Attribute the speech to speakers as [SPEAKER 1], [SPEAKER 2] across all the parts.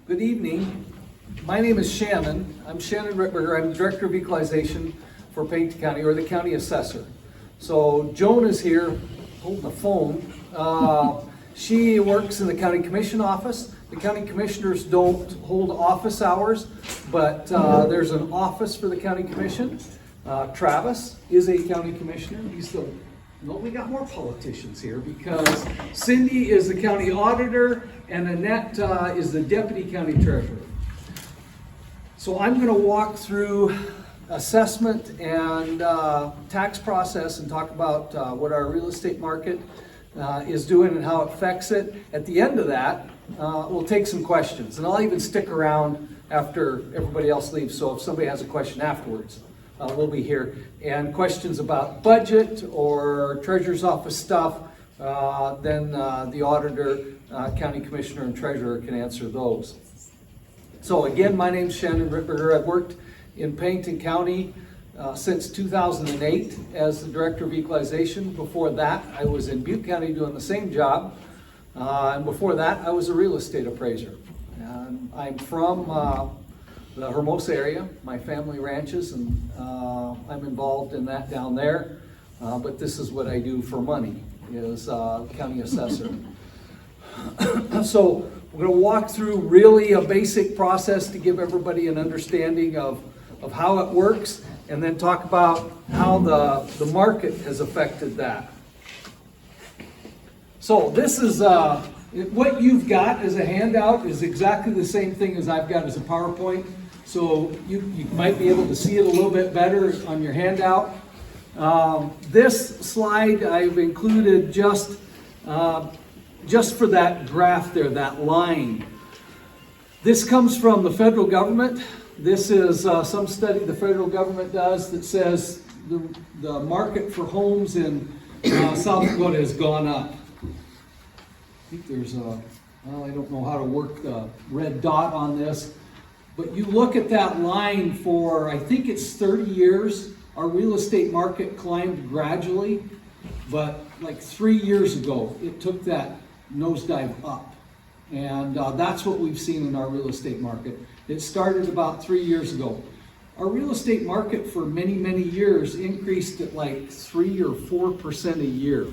[SPEAKER 1] Good evening. My name is Shannon. I'm Shannon Rittberger. I'm the Director of Equalization for Pennington County, or the County Assessor. So Joan is here holding the phone. She works in the County Commission office. The County Commissioners don't hold office hours, but there's an office for the County Commission. Travis is a County Commissioner. We got more politicians here because Cindy is the County Auditor and Annette is the Deputy County Treasurer. So I'm going to walk through assessment and tax process and talk about what our real estate market is doing and how it affects it. At the end of that, we'll take some questions, and I'll even stick around after everybody else leaves, so if somebody has a question afterwards, we'll be here. And questions about budget or Treasurer's Office stuff, then the Auditor, County Commissioner, and Treasurer can answer those. So again, my name's Shannon Rittberger. I've worked in Pennington County since 2008 as the Director of Equalization. Before that, I was in Butte County doing the same job. And before that, I was a real estate appraiser. And I'm from the Hermosa area. My family ranches, and I'm involved in that down there. But this is what I do for money, is County Assessor. So we're going to walk through really a basic process to give everybody an understanding of how it works, and then talk about how the market has affected that. So this is what you've got as a handout is exactly the same thing as I've got as a PowerPoint. So you might be able to see it a little bit better on your handout. This slide I've included just for that graph there, that line. This comes from the federal government. This is some study the federal government does that says the market for homes in South Dakota has gone up. I think there's I don't know how to work the red dot on this, but you look at that line for, I think it's 30 years, our real estate market climbed gradually, but like 3 years ago, it took that nosedive up. And that's what we've seen in our real estate market. It started about 3 years ago. Our real estate market for many, many years increased at like 3 or 4% a year.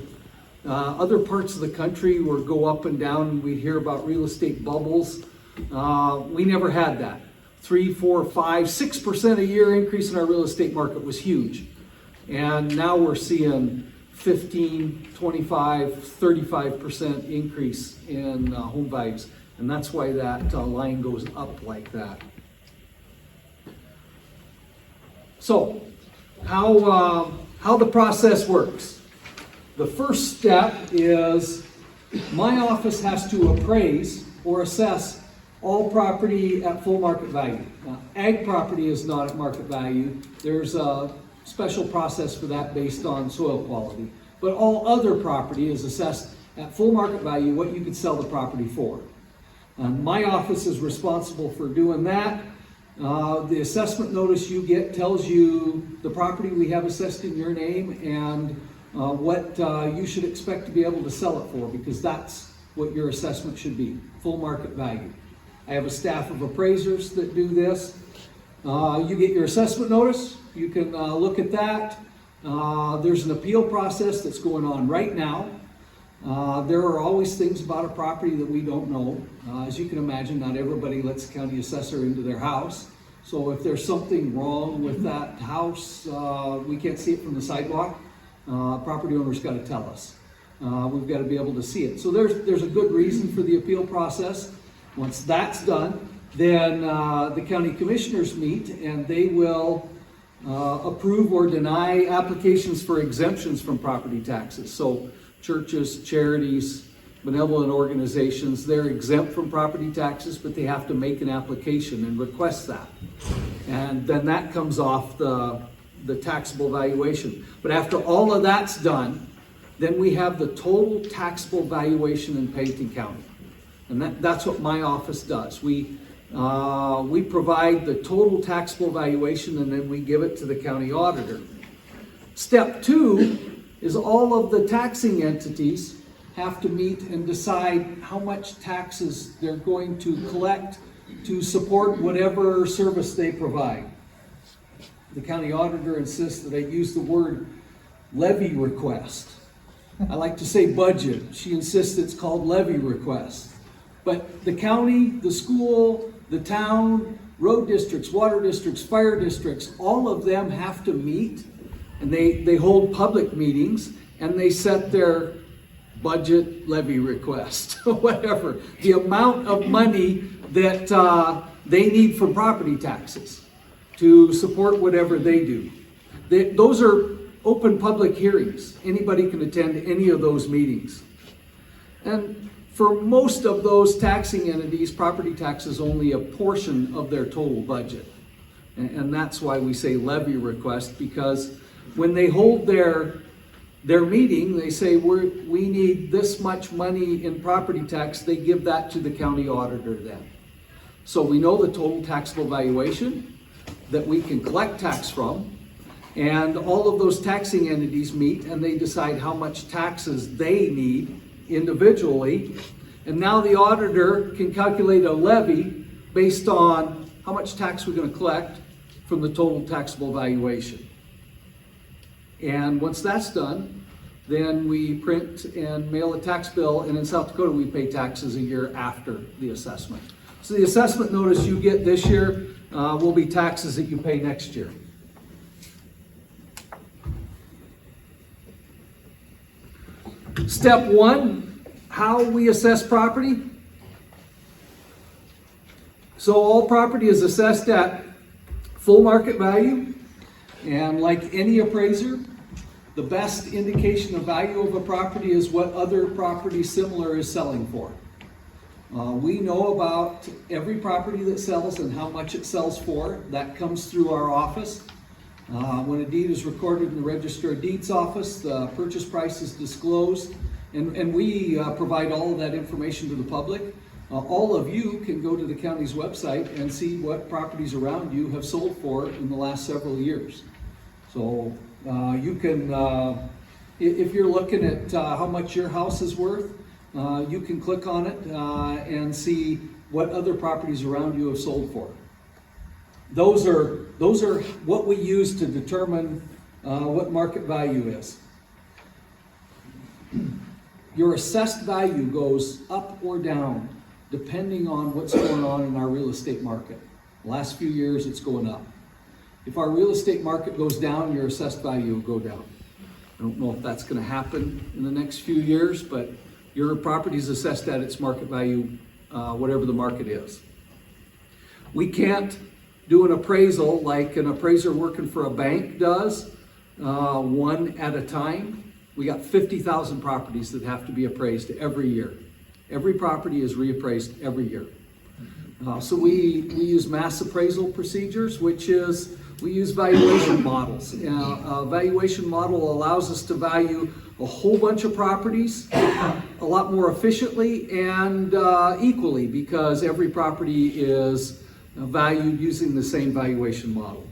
[SPEAKER 1] Other parts of the country would go up and down. We'd hear about real estate bubbles. We never had that. 3, 4, 5, 6% a year increase in our real estate market was huge. And now we're seeing 15, 25, 35% increase in home values. And that's why that line goes up like that. So, how the process works. The first step is my office has to appraise or assess all property at full market value. Now, ag property is not at market value. There's a special process for that based on soil quality. But all other property is assessed at full market value, what you could sell the property for. My office is responsible for doing that. The assessment notice you get tells you the property we have assessed in your name and what you should expect to be able to sell it for, because that's what your assessment should be, full market value. I have a staff of appraisers that do this. You get your assessment notice. You can look at that. There's an appeal process that's going on right now. There are always things about a property that we don't know. As you can imagine, not everybody lets the county assessor into their house. So if there's something wrong with that house, we can't see it from the sidewalk. Property owner's got to tell us. We've got to be able to see it. So there's a good reason for the appeal process. Once that's done, then the county commissioners meet and they will approve or deny applications for exemptions from property taxes. So churches, charities, benevolent organizations, they're exempt from property taxes, but they have to make an application and request that. And then that comes off the taxable valuation. But after all of that's done, then we have the total taxable valuation in Pennington County. And that's what my office does. We provide the total taxable valuation and then we give it to the county auditor. Step 2 is all of the taxing entities have to meet and decide how much taxes they're going to collect to support whatever service they provide. The county auditor insists that I use the word levy request. I like to say budget. She insists it's called levy request. But the county, the school, the town, road districts, water districts, fire districts, all of them have to meet, and they hold public meetings, and they set their budget levy request, whatever, the amount of money that they need from property taxes to support whatever they do. Those are open public hearings. Anybody can attend any of those meetings. And for most of those taxing entities, property tax is only a portion of their total budget. And that's why we say levy request, because when they hold their meeting, they say we need this much money in property tax. They give that to the county auditor then. So we know the total taxable valuation that we can collect tax from, and all of those taxing entities meet and they decide how much taxes they need individually. And now the auditor can calculate a levy based on how much tax we're going to collect from the total taxable valuation. And once that's done, then we print and mail a tax bill, and in South Dakota we pay taxes a year after the assessment. So the assessment notice you get this year will be taxes that you pay next year. Step one, how we assess property. So all property is assessed at full market value, and like any appraiser, the best indication of value of a property is what other property similar is selling for. We know about every property that sells and how much it sells for. That comes through our office. When a deed is recorded in the Register of Deeds office, the purchase price is disclosed, and we provide all of that information to the public. All of you can go to the county's website and see what properties around you have sold for in the last several years. So you can, if you're looking at how much your house is worth, you can click on it and see what other properties around you have sold for. Those are what we use to determine what market value is. Your assessed value goes up or down depending on what's going on in our real estate market. The last few years it's going up. If our real estate market goes down, your assessed value will go down. I don't know if that's going to happen in the next few years, but your property is assessed at its market value, whatever the market is. We can't do an appraisal like an appraiser working for a bank does, one at a time. We got 50,000 properties that have to be appraised every year. Every property is reappraised every year. So we use mass appraisal procedures, which is we use valuation models. A valuation model allows us to value a whole bunch of properties a lot more efficiently and equally, because every property is valued using the same valuation model.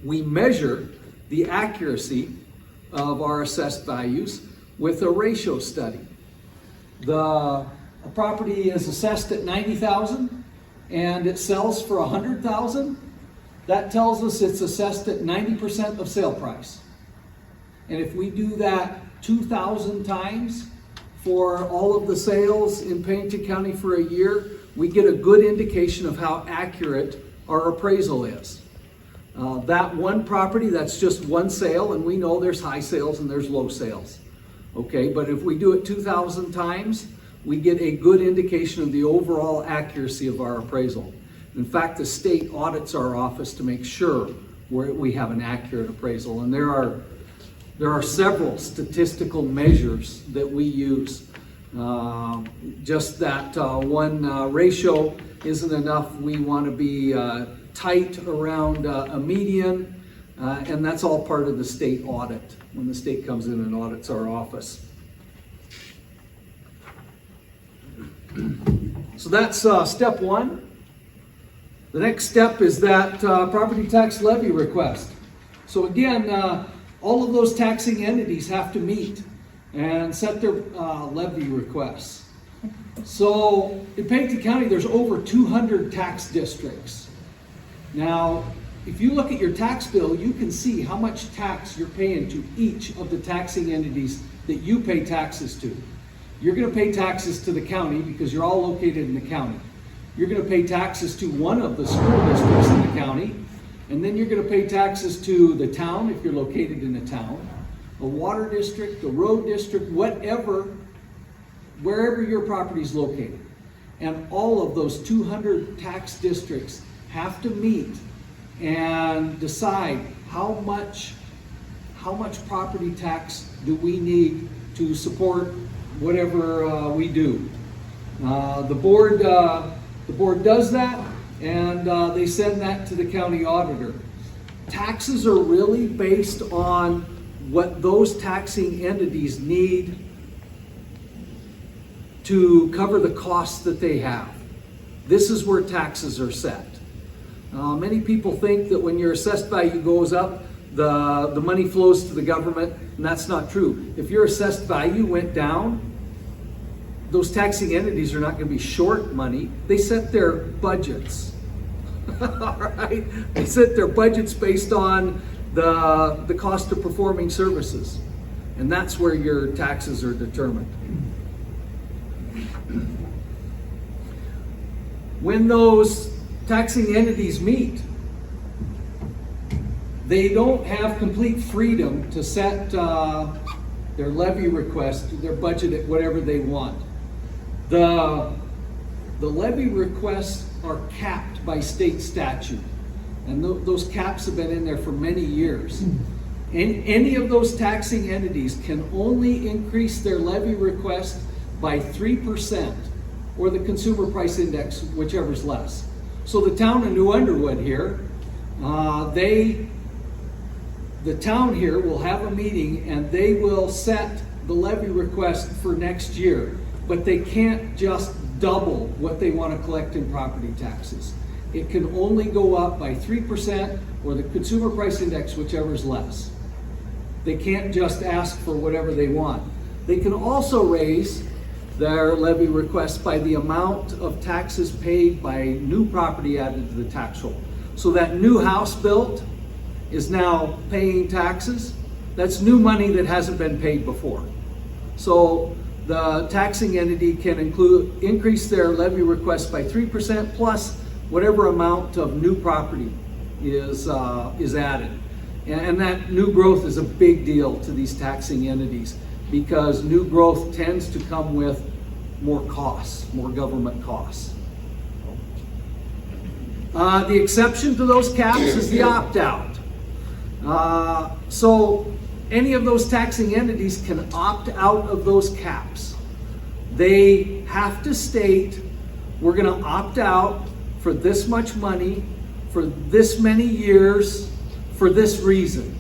[SPEAKER 1] We measure the accuracy of our assessed values with a ratio study. A property is assessed at 90,000 and it sells for 100,000. That tells us it's assessed at 90% of sale price. And if we do that 2,000 times for all of the sales in Pennington County for a year, we get a good indication of how accurate our appraisal is. That one property, that's just one sale, and we know there's high sales and there's low sales. Okay, but if we do it 2,000 times, we get a good indication of the overall accuracy of our appraisal. In fact, the state audits our office to make sure we have an accurate appraisal, and there are several statistical measures that we use. Just that one ratio isn't enough. We want to be tight around a median, and that's all part of the state audit when the state comes in and audits our office. So that's step one. The next step is that property tax levy request. So again, all of those taxing entities have to meet and set their levy requests. So in Pennington County, there's over 200 tax districts. Now, if you look at your tax bill, you can see how much tax you're paying to each of the taxing entities that you pay taxes to. You're going to pay taxes to the county because you're all located in the county. You're going to pay taxes to one of the school districts in the county, and then you're going to pay taxes to the town if you're located in a town, a water district, a road district, whatever, wherever your property is located. And all of those 200 tax districts have to meet and decide how much property tax do we need to support whatever we do. The board does that, and they send that to the county auditor. Taxes are really based on what those taxing entities need to cover the costs that they have. This is where taxes are set. Many people think that when your assessed value goes up, the money flows to the government, and that's not true. If your assessed value went down, those taxing entities are not going to be short money. They set their budgets. All right? They set their budgets based on the cost of performing services. And that's where your taxes are determined. When those taxing entities meet, they don't have complete freedom to set their levy request, their budget at whatever they want. The levy requests are capped by state statute, and those caps have been in there for many years. Any of those taxing entities can only increase their levy request by 3%, or the consumer price index, whichever's less. So the town of New Underwood here, the town here will have a meeting and they will set the levy request for next year, but they can't just double what they want to collect in property taxes. It can only go up by 3% or the consumer price index, whichever is less. They can't just ask for whatever they want. They can also raise their levy request by the amount of taxes paid by new property added to the tax roll. So that new house built is now paying taxes. That's new money that hasn't been paid before. So the taxing entity can increase their levy request by 3% plus whatever amount of new property is added. And that new growth is a big deal to these taxing entities, because new growth tends to come with more costs, more government costs. The exception to those caps is the opt-out. So any of those taxing entities can opt out of those caps. They have to state, we're going to opt out for this much money, for this many years, for this reason.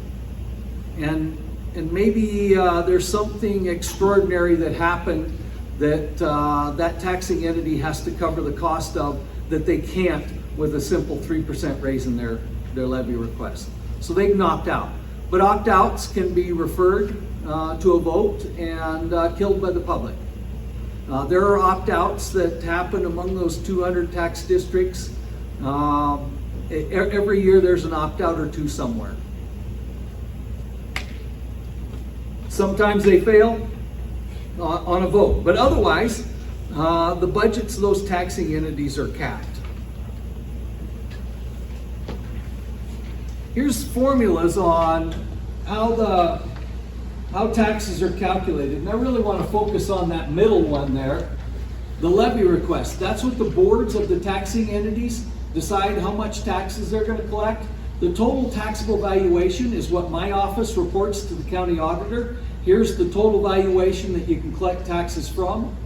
[SPEAKER 1] And maybe there's something extraordinary that happened that that taxing entity has to cover the cost of, that they can't with a simple 3% raise in their levy request. So they can opt out. But opt-outs can be referred to a vote and killed by the public. There are opt-outs that happen among those 200 tax districts. Every year there's an opt-out or two somewhere. Sometimes they fail on a vote, but otherwise, the budgets of those taxing entities are capped. Here's formulas on how taxes are calculated, and I really want to focus on that middle one there, the levy request. That's what the boards of the taxing entities decide how much taxes they're going to collect. The total taxable valuation is what my office reports to the county auditor. Here's the total valuation that you can collect taxes from.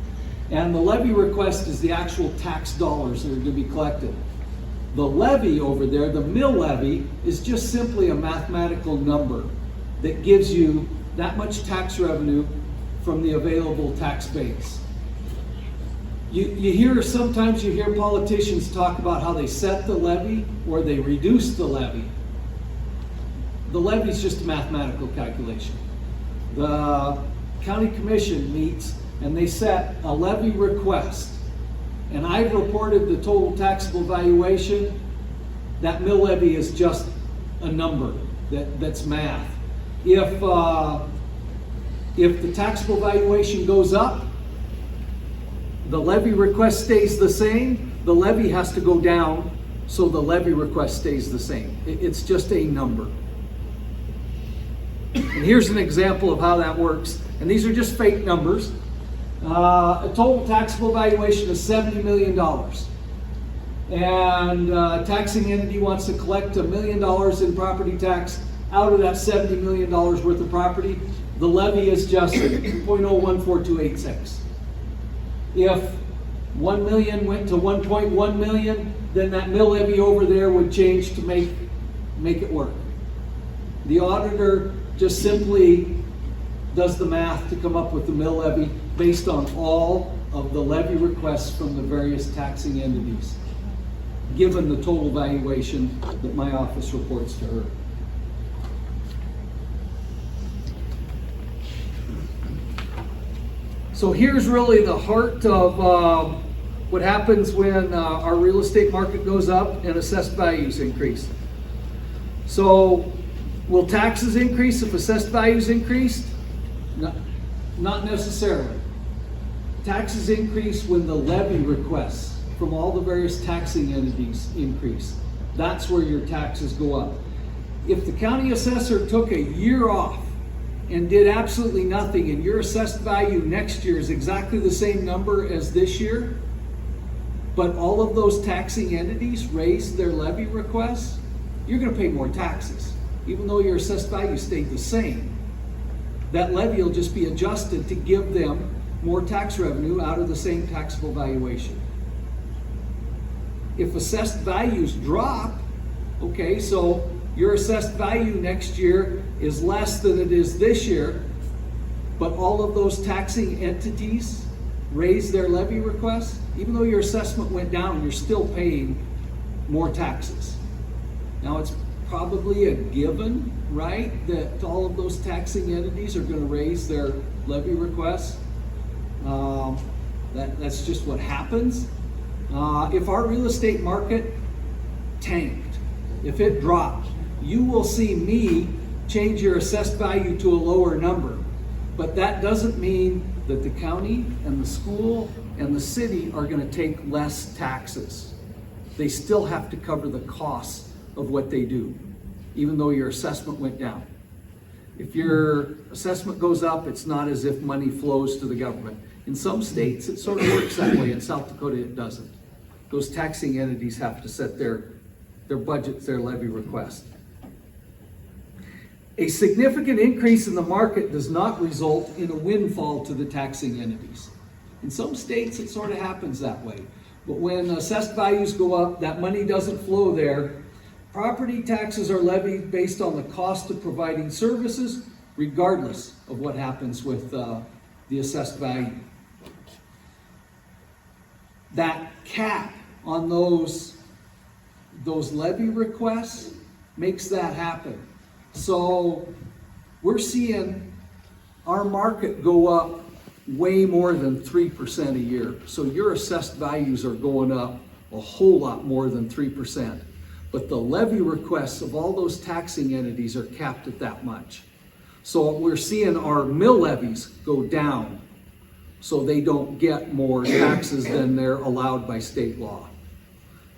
[SPEAKER 1] And the levy request is the actual tax dollars that are to be collected. The levy over there, the mill levy, is just simply a mathematical number that gives you that much tax revenue from the available tax base. Sometimes you hear politicians talk about how they set the levy or they reduce the levy. The levy is just a mathematical calculation. The county commission meets and they set a levy request, and I've reported the total taxable valuation, that mill levy is just a number that's math. If the taxable valuation goes up, the levy request stays the same, the levy has to go down, so the levy request stays the same. It's just a number. And here's an example of how that works. And these are just fake numbers. A total taxable valuation is $70 million. And a taxing entity wants to collect $1 million in property tax out of that $70 million worth of property. The levy is just 0.014286. If 1 million went to 1.1 million, then that mill levy over there would change to make it work. The auditor just simply does the math to come up with the mill levy based on all of the levy requests from the various taxing entities, given the total valuation that my office reports to her. So here's really the heart of what happens when our real estate market goes up and assessed values increase. So will taxes increase if assessed values increased? No, not necessarily. Taxes increase when the levy requests from all the various taxing entities increase. That's where your taxes go up. If the county assessor took a year off and did absolutely nothing, and your assessed value next year is exactly the same number as this year, but all of those taxing entities raised their levy requests, you're going to pay more taxes, even though your assessed value stayed the same. That levy will just be adjusted to give them more tax revenue out of the same taxable valuation. If assessed values drop, okay, so your assessed value next year is less than it is this year, but all of those taxing entities raise their levy requests, even though your assessment went down, you're still paying more taxes. Now it's probably a given, right, that all of those taxing entities are going to raise their levy requests. That's just what happens. If our real estate market tanked, if it dropped, you will see me change your assessed value to a lower number. But that doesn't mean that the county and the school and the city are going to take less taxes. They still have to cover the costs of what they do, even though your assessment went down. If your assessment goes up, it's not as if money flows to the government. In some states, it sort of works that way. In South Dakota, it doesn't. Those taxing entities have to set their budgets, their levy request. A significant increase in the market does not result in a windfall to the taxing entities. In some states, it sort of happens that way. But when assessed values go up, that money doesn't flow there. Property taxes are levied based on the cost of providing services, regardless of what happens with the assessed value. That cap on those levy requests makes that happen. So we're seeing our market go up way more than 3% a year. So your assessed values are going up a whole lot more than 3%. But the levy requests of all those taxing entities are capped at that much. So we're seeing our mill levies go down, so they don't get more taxes than they're allowed by state law.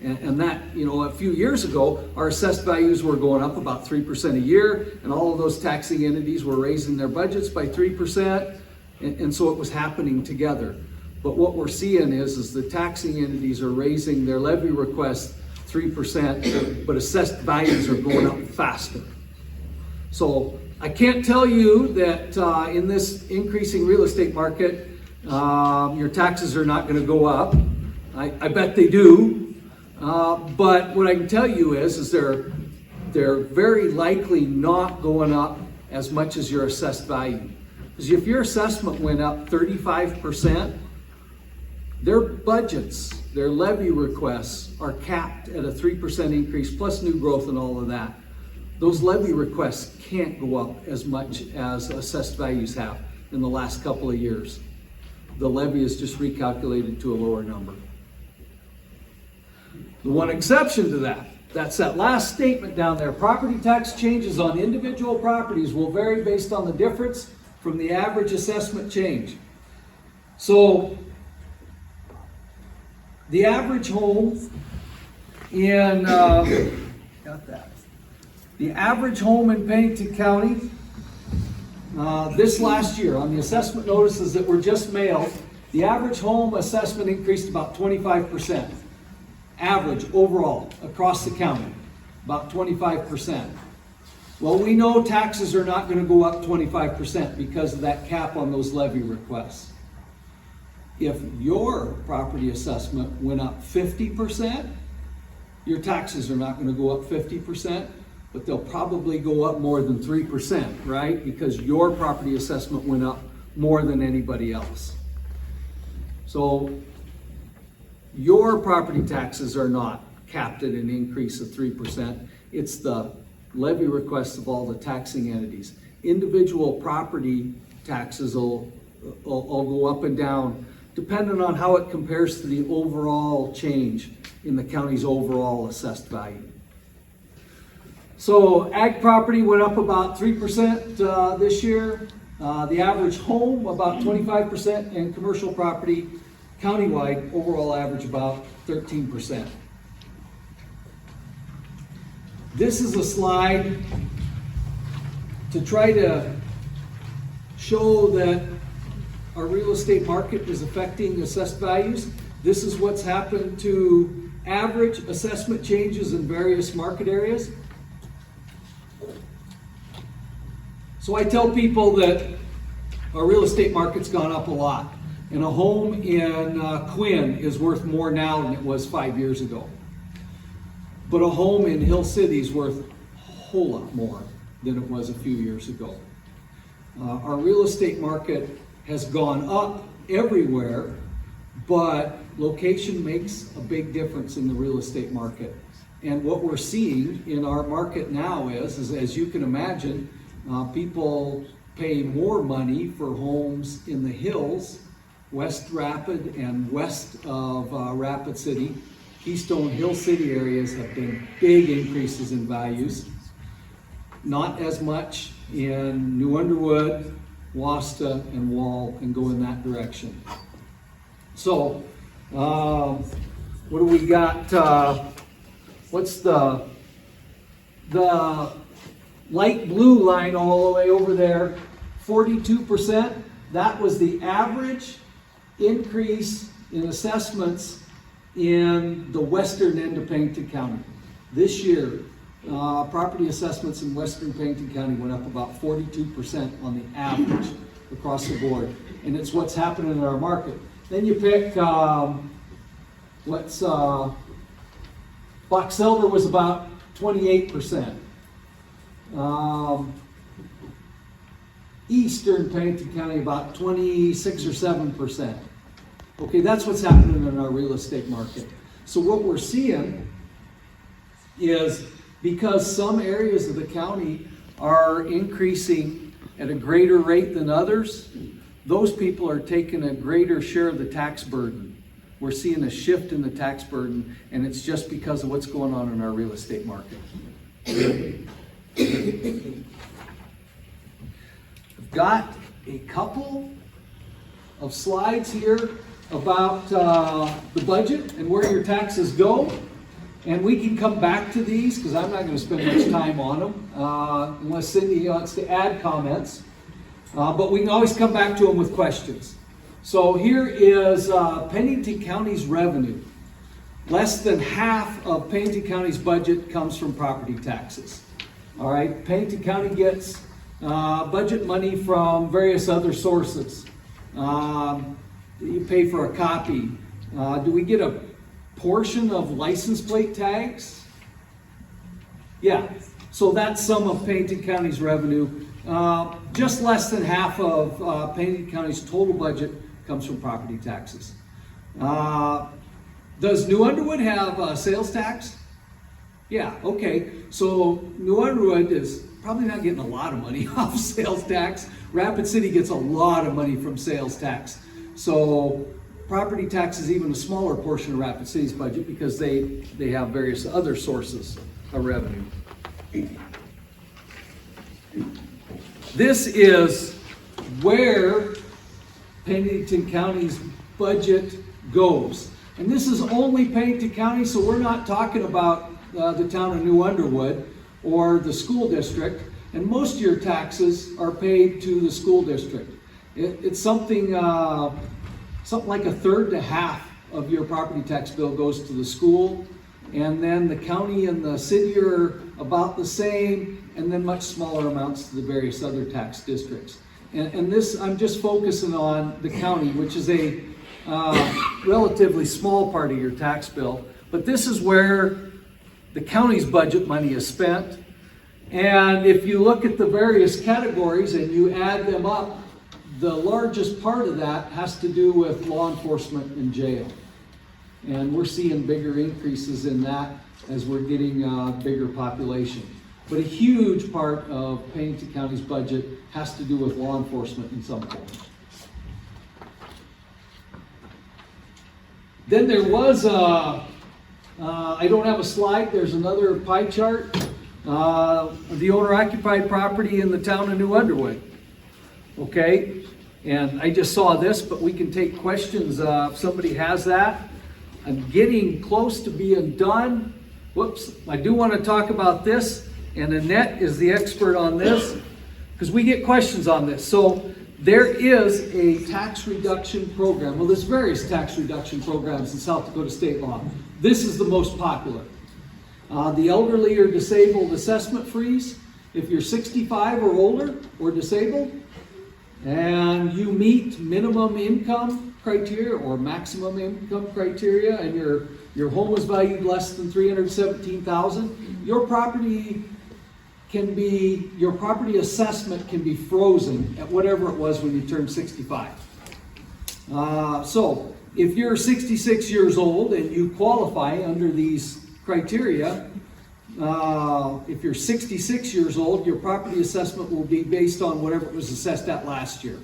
[SPEAKER 1] And that, a few years ago, our assessed values were going up about 3% a year, and all of those taxing entities were raising their budgets by 3%, and so it was happening together. But what we're seeing is the taxing entities are raising their levy requests 3%, but assessed values are going up faster. So I can't tell you that in this increasing real estate market, your taxes are not going to go up. I bet they do. But what I can tell you is they're very likely not going up as much as your assessed value. Because if your assessment went up 35%, their budgets, their levy requests are capped at a 3% increase plus new growth and all of that. Those levy requests can't go up as much as assessed values have in the last couple of years. the levy is just recalculated to a lower number. The one exception to that, that's that last statement down there. Property tax changes on individual properties will vary based on the difference from the average assessment change. So, the average home in, the average home in Pennington County, this last year, on the assessment notices that were just mailed, the average home assessment increased about 25%. Average overall across the county, about 25%. Well, we know taxes are not going to go up 25% because of that cap on those levy requests. If your property assessment went up 50%, your taxes are not going to go up 50%, but they'll probably go up more than 3%, right? Because your property assessment went up more than anybody else. So your property taxes are not capped at an increase of 3%. It's the levy requests of all the taxing entities. Individual property taxes will go up and down depending on how it compares to the overall change in the county's overall assessed value. So ag property went up about 3% this year. The average home about 25%, and commercial property countywide overall average about 13%. This is a slide to try to show that our real estate market is affecting assessed values. This is what's happened to average assessment changes in various market areas. So I tell people that our real estate market's gone up a lot. And a home in Quinn is worth more now than it was 5 years ago. But a home in Hill City is worth a whole lot more than it was a few years ago. Our real estate market has gone up everywhere, but location makes a big difference in the real estate market. And what we're seeing in our market now is as you can imagine, people pay more money for homes in the hills, West Rapid and west of Rapid City. Keystone Hill City areas have been big increases in values. Not as much in New Underwood, Wasta, and Wall, and go in that direction. So, what do we got? What's the light blue line all the way over there? 42%. That was the average increase in assessments in the western end of Pennington County. This year, property assessments in western Pennington County went up about 42% on the average across the board. And it's what's happening in our market. Then you pick, Box Elder was about 28%. Eastern Pennington County about 26 or 7%. Okay, that's what's happening in our real estate market. So what we're seeing is because some areas of the county are increasing at a greater rate than others, those people are taking a greater share of the tax burden. We're seeing a shift in the tax burden, and it's just because of what's going on in our real estate market. I've got a couple of slides here about the budget and where your taxes go. And we can come back to these because I'm not going to spend much time on them unless Cindy wants to add comments. But we can always come back to them with questions. So here is Pennington County's revenue. Less than half of Pennington County's budget comes from property taxes. All right, Pennington County gets budget money from various other sources. You pay for a copy. Do we get a portion of license plate tags? Yeah, so that's some of Pennington County's revenue. Just less than half of Pennington County's total budget comes from property taxes. Does New Underwood have sales tax? Yeah, okay. So New Underwood is probably not getting a lot of money off sales tax. Rapid City gets a lot of money from sales tax. So property tax is even a smaller portion of Rapid City's budget because they have various other sources of revenue. This is where Pennington County's budget goes. And this is only Pennington County, so we're not talking about the town of New Underwood or the school district. And most of your taxes are paid to the school district. It's something like a third to half of your property tax bill goes to the school, and then the county and the city are about the same, and then much smaller amounts to the various other tax districts. And this, I'm just focusing on the county, which is a relatively small part of your tax bill, but this is where the county's budget money is spent. And if you look at the various categories and you add them up, the largest part of that has to do with law enforcement and jail. And we're seeing bigger increases in that as we're getting a bigger population. But a huge part of Pennington County's budget has to do with law enforcement in some form. Then there was I don't have a slide, there's another pie chart. The owner-occupied property in the town of New Underwood. Okay, and I just saw this, but we can take questions if somebody has that. I'm getting close to being done. Whoops, I do want to talk about this, and Annette is the expert on this, because we get questions on this. So there is a tax reduction program. Well, there's various tax reduction programs in South Dakota state law. This is the most popular. The elderly or disabled assessment freeze. If you're 65 or older or disabled, and you meet minimum income criteria or maximum income criteria, and your home is valued less than $317,000, your property assessment can be frozen at whatever it was when you turned 65. So if you're 66 years old and you qualify under these criteria, if you're 66 years old, your property assessment will be based on whatever it was assessed at last year,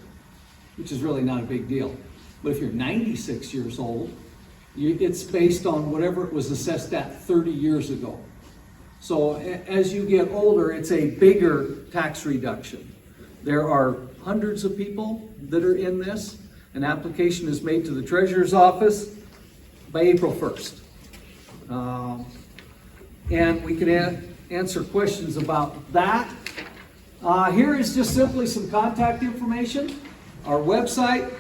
[SPEAKER 1] which is really not a big deal. But if you're 96 years old, it's based on whatever it was assessed at 30 years ago. So as you get older, it's a bigger tax reduction. There are hundreds of people that are in this. An application is made to the treasurer's office by April 1st. And we can answer questions about that. Here is just simply some contact information. Our website.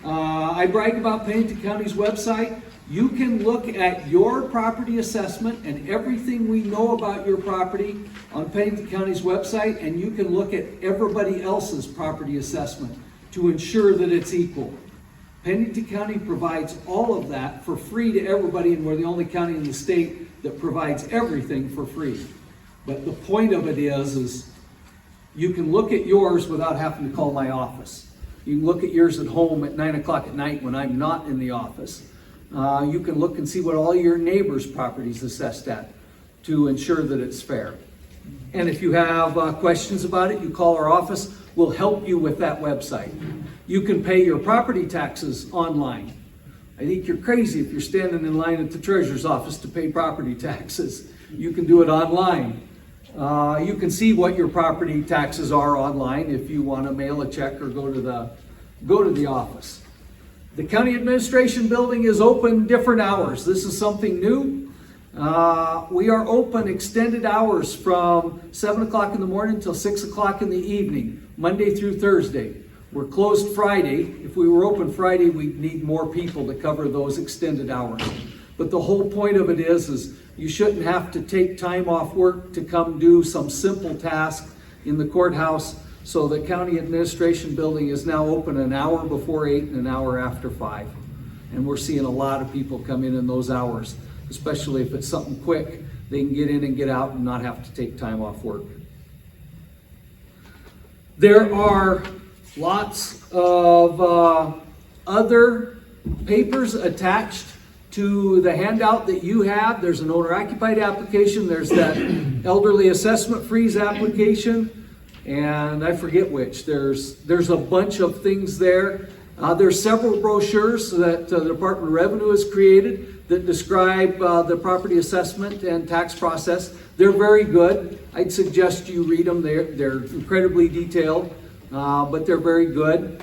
[SPEAKER 1] I brag about Pennington County's website. You can look at your property assessment and everything we know about your property on Pennington County's website, and you can look at everybody else's property assessment to ensure that it's equal. Pennington County provides all of that for free to everybody, and we're the only county in the state that provides everything for free. But the point of it is you can look at yours without having to call my office. You can look at yours at home at 9 o'clock at night when I'm not in the office. You can look and see what all your neighbors' properties assessed at to ensure that it's fair. And if you have questions about it, you call our office. We'll help you with that website. You can pay your property taxes online. I think you're crazy if you're standing in line at the treasurer's office to pay property taxes. You can do it online. You can see what your property taxes are online if you want to mail a check or go to the office. The county administration building is open different hours. This is something new. We are open extended hours from 7 o'clock in the morning till 6 o'clock in the evening, Monday through Thursday. We're closed Friday. If we were open Friday, we'd need more people to cover those extended hours. But the whole point of it is you shouldn't have to take time off work to come do some simple task in the courthouse. So the county administration building is now open an hour before 8 and an hour after 5. And we're seeing a lot of people come in those hours, especially if it's something quick. They can get in and get out and not have to take time off work. There are lots of other papers attached to the handout that you have. There's an owner-occupied application. There's that elderly assessment freeze application, and I forget which. There's a bunch of things there. There's several brochures that the Department of Revenue has created that describe the property assessment and tax process. They're very good. I'd suggest you read them. They're incredibly detailed, but they're very good.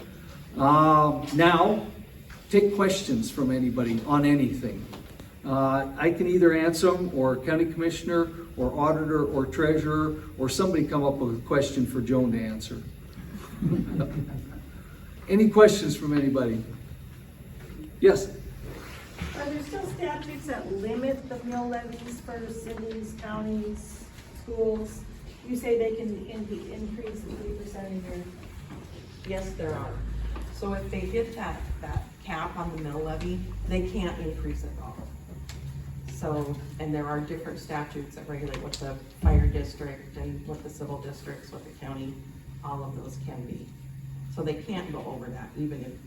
[SPEAKER 1] Now, take questions from anybody on anything. I can either answer them, or county commissioner, or auditor, or treasurer, or somebody come up with a question for Joan to answer. Any questions from anybody? Yes?
[SPEAKER 2] Are there still statutes that limit the mill levies for cities, counties, schools? You say they can increase 3% a year.
[SPEAKER 3] Yes, there are. So if they hit that cap on the mill levy, they can't increase it at all. So, and there are different statutes that regulate what the fire district and what the civil districts, what the county, all of those can be. So they can't go over that, even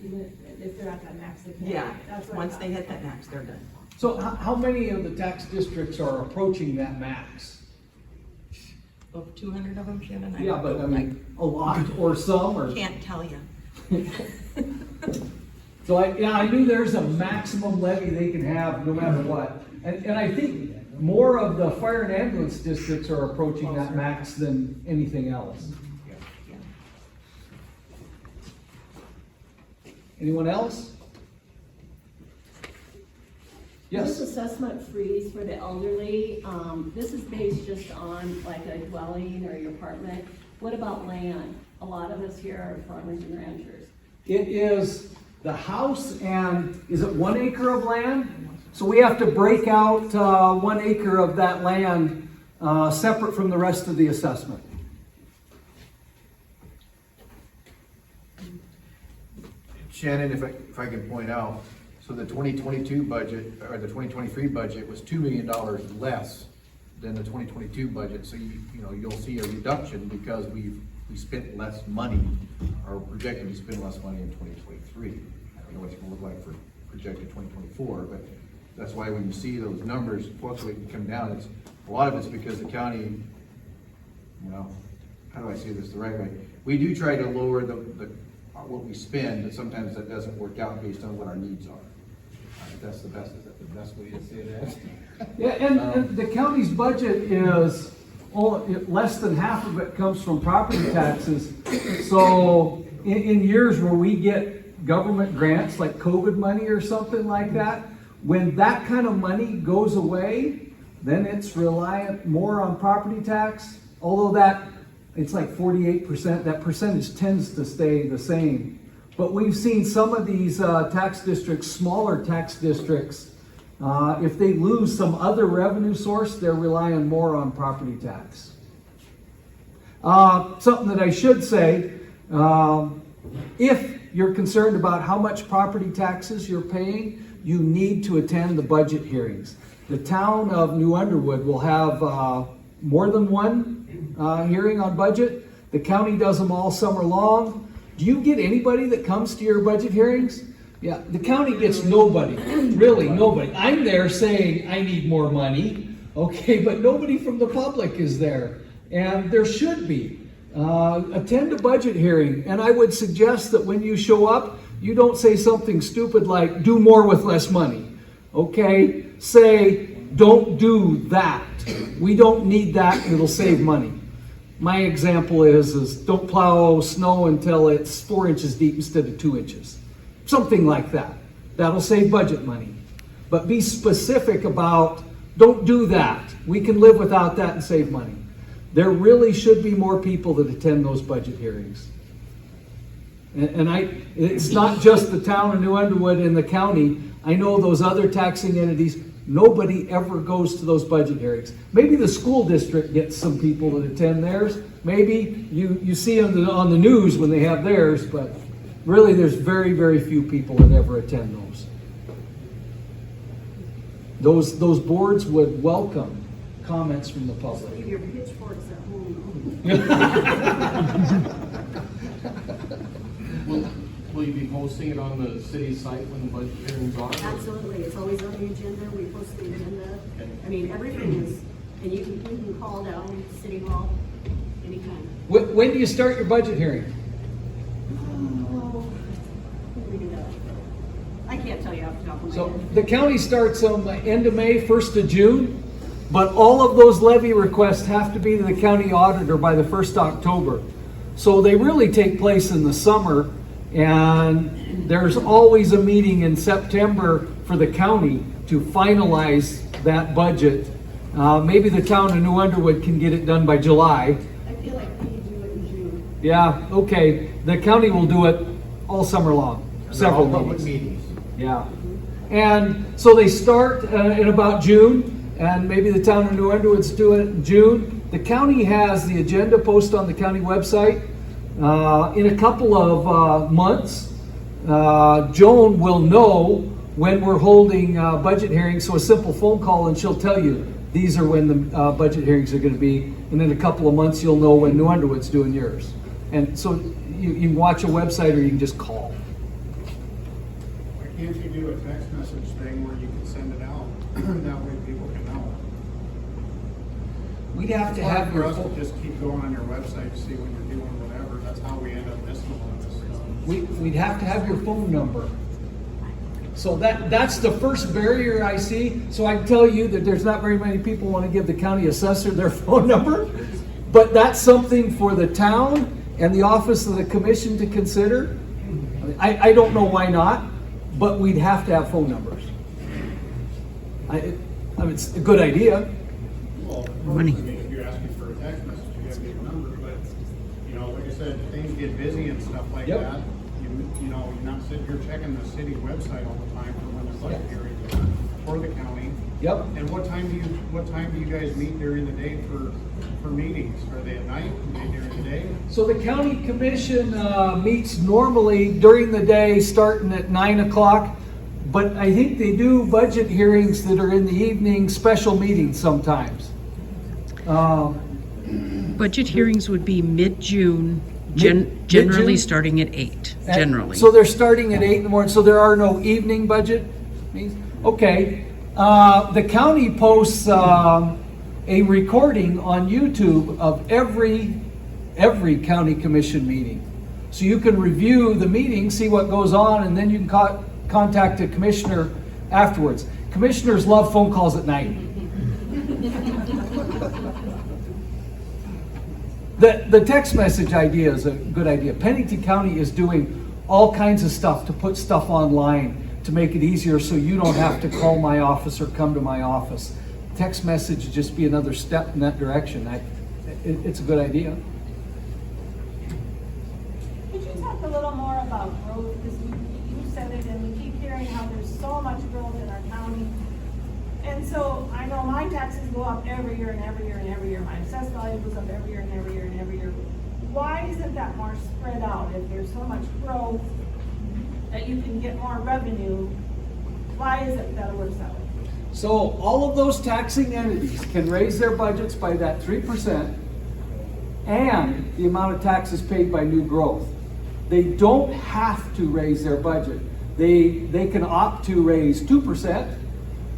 [SPEAKER 2] if they're at that max, they can't.
[SPEAKER 3] yeah,
[SPEAKER 2] That's what
[SPEAKER 3] once they hit that max, they're done.
[SPEAKER 1] So how many of the tax districts are approaching that max?
[SPEAKER 3] Of 200 of them, Shannon?
[SPEAKER 1] Yeah, but I mean, a lot or some, or?
[SPEAKER 3] Can't tell you.
[SPEAKER 1] So I knew there's a maximum levy they can have no matter what. And I think more of the fire and ambulance districts are approaching that max than anything else. Anyone else? Yes?
[SPEAKER 4] This assessment freeze for the elderly, this is based just on like a dwelling or your apartment. What about land? A lot of us here are farmers and ranchers.
[SPEAKER 1] It is the house and, is it 1 acre of land? So we have to break out 1 acre of that land separate from the rest of the assessment.
[SPEAKER 5] Shannon, if I can point out, so the 2022 budget, or the 2023 budget was $2 million less than the 2022 budget. So you'll see a reduction because we spent less money, or projected to spend less money in 2023. I don't know what it's gonna look like for projected 2024, but that's why when you see those numbers fluctuate and come down, it's a lot of it's because the county, how do I say this the right way? We do try to lower the what we spend, but sometimes that doesn't work out based on what our needs are. That's the best. Is that the best way to say that?
[SPEAKER 1] Yeah, and the county's budget is less than half of it comes from property taxes. So in years where we get government grants like COVID money or something like that, when that kind of money goes away, then it's reliant more on property tax, although it's like 48%, that percentage tends to stay the same. But we've seen some of these tax districts, smaller tax districts, if they lose some other revenue source, they're relying more on property tax. Something that I should say, if you're concerned about how much property taxes you're paying, you need to attend the budget hearings. The town of New Underwood will have more than one hearing on budget. The county does them all summer long. Do you get anybody that comes to your budget hearings? Yeah, the county gets nobody, really nobody. I'm there saying I need more money, okay, but nobody from the public is there. And there should be. Attend a budget hearing, and I would suggest that when you show up, you don't say something stupid like, do more with less money, okay? Say, don't do that. We don't need that, it'll save money. My example is don't plow snow until it's 4 inches deep instead of 2 inches. Something like that. That'll save budget money. But be specific about, don't do that. We can live without that and save money. There really should be more people that attend those budget hearings. And it's not just the town of New Underwood and the county. I know those other taxing entities, nobody ever goes to those budget hearings. Maybe the school district gets some people that attend theirs. Maybe you see on the news when they have theirs, but really there's very, very few people that ever attend those. Those boards would welcome comments from the public.
[SPEAKER 2] Leave your pitchforks at home.
[SPEAKER 6] Will you be posting it on the city site when the budget hearings are?
[SPEAKER 4] Absolutely, it's always on the agenda, we post the agenda.
[SPEAKER 6] Okay.
[SPEAKER 4] I mean, everything is, and you can call down City Hall anytime.
[SPEAKER 1] When do you start your budget hearing?
[SPEAKER 4] Oh,
[SPEAKER 1] So the county starts on the end of May, 1st of June, but all of those levy requests have to be to the county auditor by the 1st of October. So they really take place in the summer, and there's always a meeting in September for the county to finalize that budget. Maybe the town of New Underwood can get it done by July.
[SPEAKER 4] I feel like we can do it in June.
[SPEAKER 1] Yeah, okay. The county will do it all summer long, several
[SPEAKER 5] They're all public
[SPEAKER 1] meetings.
[SPEAKER 5] meetings.
[SPEAKER 1] Yeah. And so they start in about June, and maybe the town of New Underwood's do it in June. The county has the agenda posted on the county website. In a couple of months, Joan will know when we're holding budget hearings, so a simple phone call and she'll tell you, these are when the budget hearings are going to be. And in a couple of months, you'll know when New Underwood's doing yours. And so you can watch a website or you can just call.
[SPEAKER 7] Why can't you do a text message thing where you can send it out? That way people can know.
[SPEAKER 1] We'd have to
[SPEAKER 7] It's hard
[SPEAKER 1] have
[SPEAKER 7] for
[SPEAKER 1] your
[SPEAKER 7] us to
[SPEAKER 1] phone.
[SPEAKER 7] just keep going on your website to see when you're doing whatever. That's how we end up missing a lot of stuff.
[SPEAKER 1] We'd have to have your phone number. So that's the first barrier I see. So I can tell you that there's not very many people want to give the county assessor their phone number. But that's something for the town and the office of the commission to consider. I don't know why not, but we'd have to have phone numbers. I mean, it's a good idea.
[SPEAKER 7] Well,
[SPEAKER 8] Money.
[SPEAKER 7] I mean, if you're asking for a text message, you gotta get a number, but, you know, like I said, things get busy and stuff like
[SPEAKER 1] Yep.
[SPEAKER 7] that. You know, you're not sitting here checking the city website all the time for when the budget
[SPEAKER 1] Yeah.
[SPEAKER 7] hearings are for the county.
[SPEAKER 1] Yep.
[SPEAKER 7] And what time do you guys meet during the day for meetings? Are they at night? Are they during the day?
[SPEAKER 1] So the county commission meets normally during the day, starting at 9 o'clock. But I think they do budget hearings that are in the evening, special meetings sometimes.
[SPEAKER 8] Budget hearings would be mid-June,
[SPEAKER 1] Mid-June?
[SPEAKER 8] generally starting at 8, generally.
[SPEAKER 1] So they're starting at 8 in the morning, so there are no evening budget meetings? Okay. The county posts a recording on YouTube of every county commission meeting. So you can review the meeting, see what goes on, and then you can contact a commissioner afterwards. Commissioners love phone calls at night. The text message idea is a good idea. Pennington County is doing all kinds of stuff to put stuff online to make it easier so you don't have to call my office or come to my office. Text message would just be another step in that direction. It's a good idea.
[SPEAKER 2] Could you talk a little more about growth? Because you said it, and we keep hearing how there's so much growth in our county. And so I know my taxes go up every year and every year and every year. My assessed value goes up every year and every year and every year. Why isn't that more spread out? If there's so much growth that you can get more revenue, why is it that it works that way?
[SPEAKER 1] So all of those taxing entities can raise their budgets by that 3% and the amount of taxes paid by new growth. They don't have to raise their budget. They can opt to raise 2%,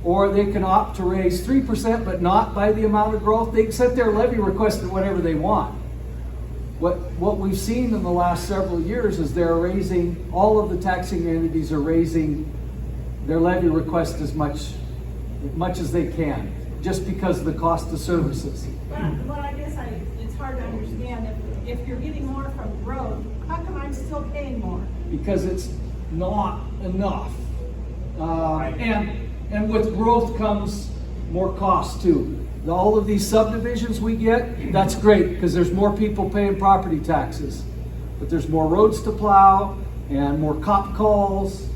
[SPEAKER 1] or they can opt to raise 3%, but not by the amount of growth. They can set their levy request at whatever they want. What we've seen in the last several years is they're raising, all of the taxing entities are raising their levy request as much as they can, just because of the cost of services.
[SPEAKER 2] But I guess it's hard to understand, if you're getting more from growth, how come I'm still paying more?
[SPEAKER 1] Because it's not enough. And with growth comes more cost too. All of these subdivisions we get, that's great, because there's more people paying property taxes. But there's more roads to plow, and more cop calls,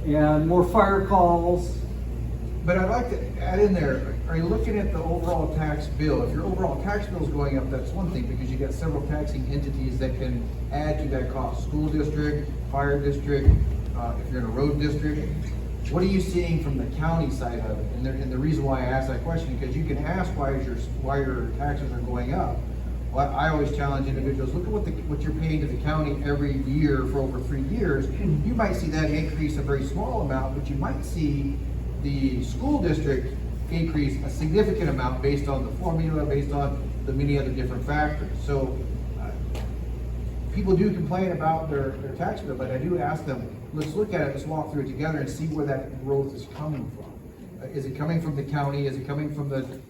[SPEAKER 1] and more fire calls.
[SPEAKER 5] But I'd like to add in there, are you looking at the overall tax bill? If your overall tax bill is going up, that's one thing, because you got several taxing entities that can add to that cost. School district, fire district, if you're in a road district. What are you seeing from the county side of it? And the reason why I ask that question, because you can ask why your taxes are going up. Well, I always challenge individuals, look at what you're paying to the county every year for over 3 years. You might see that increase a very small amount, but you might see the school district increase a significant amount based on the formula, based on the many other different factors. So people do complain about their tax bill, but I do ask them, let's look at it, let's walk through it together and see where that growth is coming from. Is it coming from the county? Is it coming from the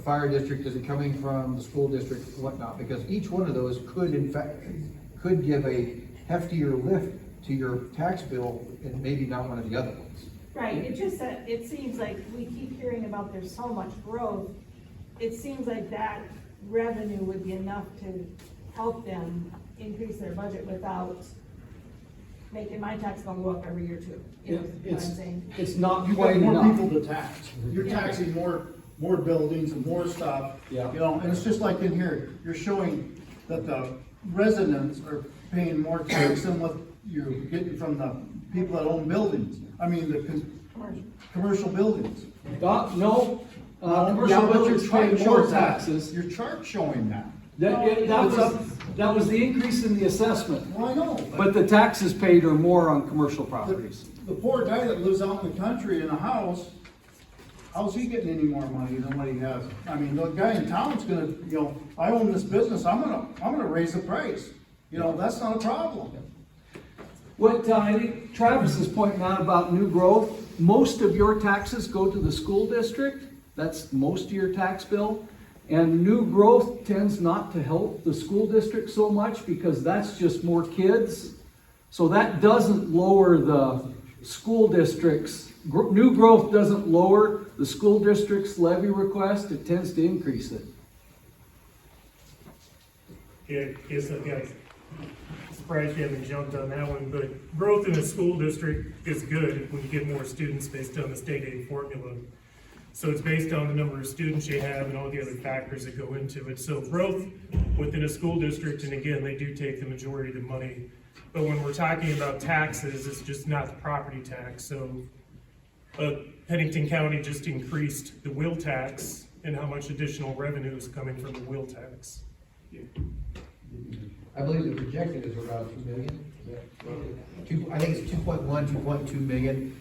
[SPEAKER 5] fire district? Is it coming from the school district, whatnot? Because each one of those could in fact, could give a heftier lift to your tax bill and maybe not one of the other ones.
[SPEAKER 2] Right, it just, it seems like we keep hearing about there's so much growth. It seems like that revenue would be enough to help them increase their budget without making my tax bill go up every year too. You know what I'm saying?
[SPEAKER 1] It's not
[SPEAKER 7] You've
[SPEAKER 1] quite
[SPEAKER 7] got more
[SPEAKER 1] enough.
[SPEAKER 7] people to tax. You're taxing more buildings and more stuff.
[SPEAKER 1] Yeah.
[SPEAKER 7] You know, and it's just like in here, you're showing that the residents are paying more tax than what you're getting from the people that own buildings. I mean, the commercial buildings.
[SPEAKER 1] No,
[SPEAKER 7] Yeah,
[SPEAKER 1] commercial
[SPEAKER 7] but
[SPEAKER 1] buildings
[SPEAKER 7] you're
[SPEAKER 1] pay
[SPEAKER 7] charging
[SPEAKER 1] more
[SPEAKER 7] more tax.
[SPEAKER 1] taxes.
[SPEAKER 7] Your chart's showing that.
[SPEAKER 1] That was the increase in the assessment.
[SPEAKER 7] Well, I know,
[SPEAKER 1] But the taxes paid are more on commercial properties.
[SPEAKER 7] the poor guy that lives out in the country in a house, how's he getting any more money than what he has? I mean, the guy in town's gonna, you know, I own this business, I'm gonna raise the price. You know, that's not a problem.
[SPEAKER 1] What I think Travis is pointing out about new growth, most of your taxes go to the school district. That's most of your tax bill. And new growth tends not to help the school district so much because that's just more kids. So that doesn't lower the school district's, new growth doesn't lower the school district's levy request, it tends to increase it.
[SPEAKER 9] Yeah, guess I've got, surprised you haven't jumped on that one, but growth in a school district is good when you get more students based on the state aid formula. So it's based on the number of students you have and all the other factors that go into it. So growth within a school district, and again, they do take the majority of the money. But when we're talking about taxes, it's just not the property tax. So Pennington County just increased the wheel tax and how much additional revenue is coming from the wheel tax.
[SPEAKER 5] I believe the projected is around 2 million. Is that, I think it's 2.1, 2.2 million.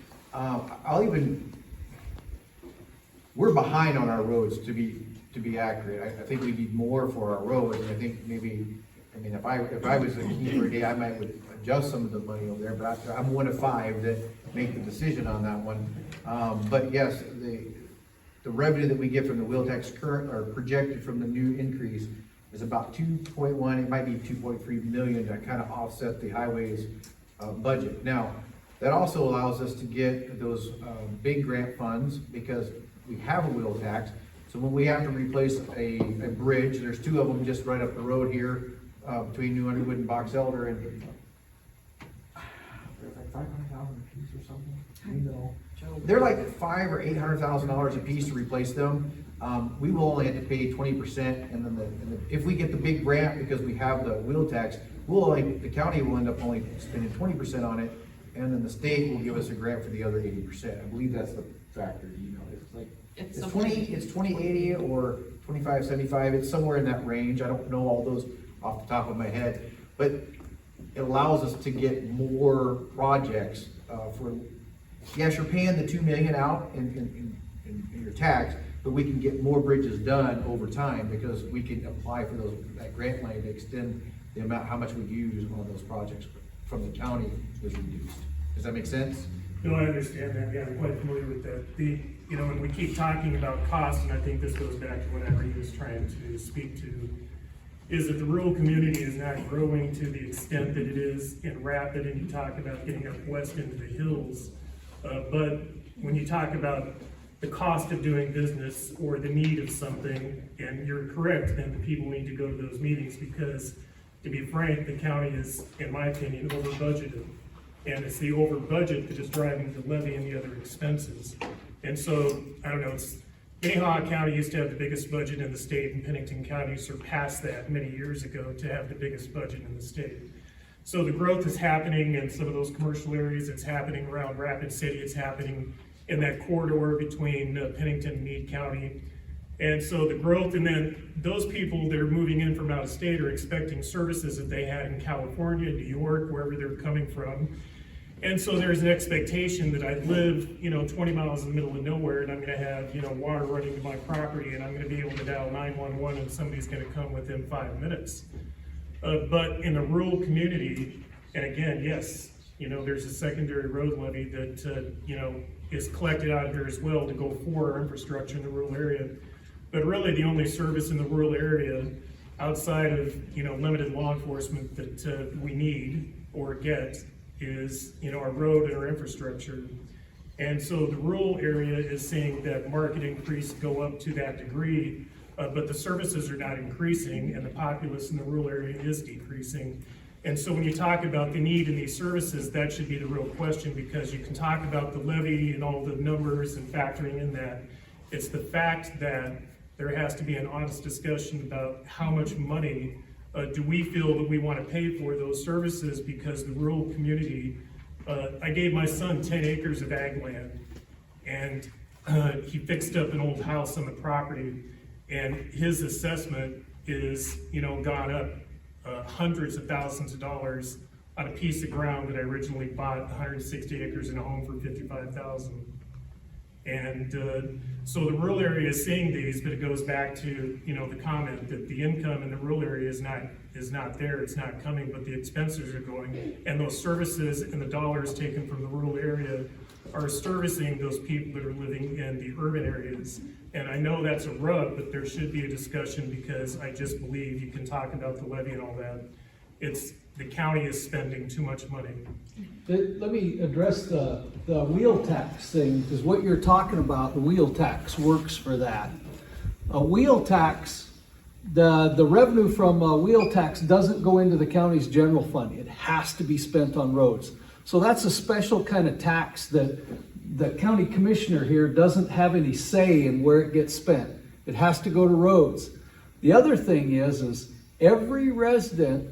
[SPEAKER 5] We're behind on our roads to be accurate. I think we need more for our roads, and I think maybe, I mean, if I was a keeper today, I might would adjust some of the money over there, but I'm one of 5 that make the decision on that one. But yes, the revenue that we get from the wheel tax current, or projected from the new increase, is about 2.1, it might be 2.3 million to kind of offset the highways budget. Now, that also allows us to get those big grant funds because we have a wheel tax. So when we have to replace a bridge, there's 2 of them just right up the road here between New Underwood and Box Elder, and they're like $500,000 a piece or something. You know, they're like $500,000 or $800,000 a piece to replace them. We will only have to pay 20%, and then if we get the big grant because we have the wheel tax, the county will end up only spending 20% on it, and then the state will give us a grant for the other 80%. I believe that's the factor. You know, it's like it's 2080 or 2575. It's somewhere in that range. I don't know all those off the top of my head, but it allows us to get more projects for. Yes, you're paying the 2 million out in your tax, but we can get more bridges done over time because we can apply for that grant money to extend the amount, how much we use on those projects from the county is reduced. Does that make sense?
[SPEAKER 9] No, I understand that, yeah, I'm quite familiar with that. You know, when we keep talking about costs, and I think this goes back to whatever he was trying to speak to, is that the rural community is not growing to the extent that it is in Rapid, and you talk about getting up west into the hills. But when you talk about the cost of doing business or the need of something, and you're correct, then the people need to go to those meetings because, to be frank, the county is, in my opinion, over budgeted. And it's the over budget that is driving the levy and the other expenses. And so, I don't know, Minnehaha County used to have the biggest budget in the state, and Pennington County surpassed that many years ago to have the biggest budget in the state. So the growth is happening in some of those commercial areas, it's happening around Rapid City, it's happening in that corridor between Pennington and Meade County. And so the growth, and then those people that are moving in from out of state are expecting services that they had in California, New York, wherever they're coming from. And so there's an expectation that I live, 20 miles in the middle of nowhere, and I'm gonna have, water running to my property, and I'm gonna be able to dial 911 and somebody's gonna come within 5 minutes. But in the rural community, and again, yes, there's a secondary road levy that, is collected out here as well to go for our infrastructure in the rural area. But really, the only service in the rural area outside of, limited law enforcement that we need or get is, our road and our infrastructure. And so the rural area is seeing that market increase go up to that degree, but the services are not increasing and the populace in the rural area is decreasing. And so when you talk about the need in these services, that should be the real question, because you can talk about the levy and all the numbers and factoring in that. It's the fact that there has to be an honest discussion about how much money do we feel that we want to pay for those services, because the rural community, I gave my son 10 acres of ag land, and he fixed up an old house on the property, and his assessment is, gone up hundreds of thousands of dollars on a piece of ground that I originally bought 160 acres in a home for $55,000. And so the rural area is seeing these, but it goes back to, the comment that the income in the rural area is not there, it's not coming, but the expenses are going. And those services and the dollars taken from the rural area are servicing those people that are living in the urban areas. And I know that's a rub, but there should be a discussion, because I just believe you can talk about the levy and all that. The county is spending too much money.
[SPEAKER 1] Let me address the wheel tax thing, because what you're talking about, the wheel tax works for that. A wheel tax, the revenue from a wheel tax doesn't go into the county's general fund. It has to be spent on roads. So that's a special kind of tax that the county commissioner here doesn't have any say in where it gets spent. It has to go to roads. The other thing is every resident,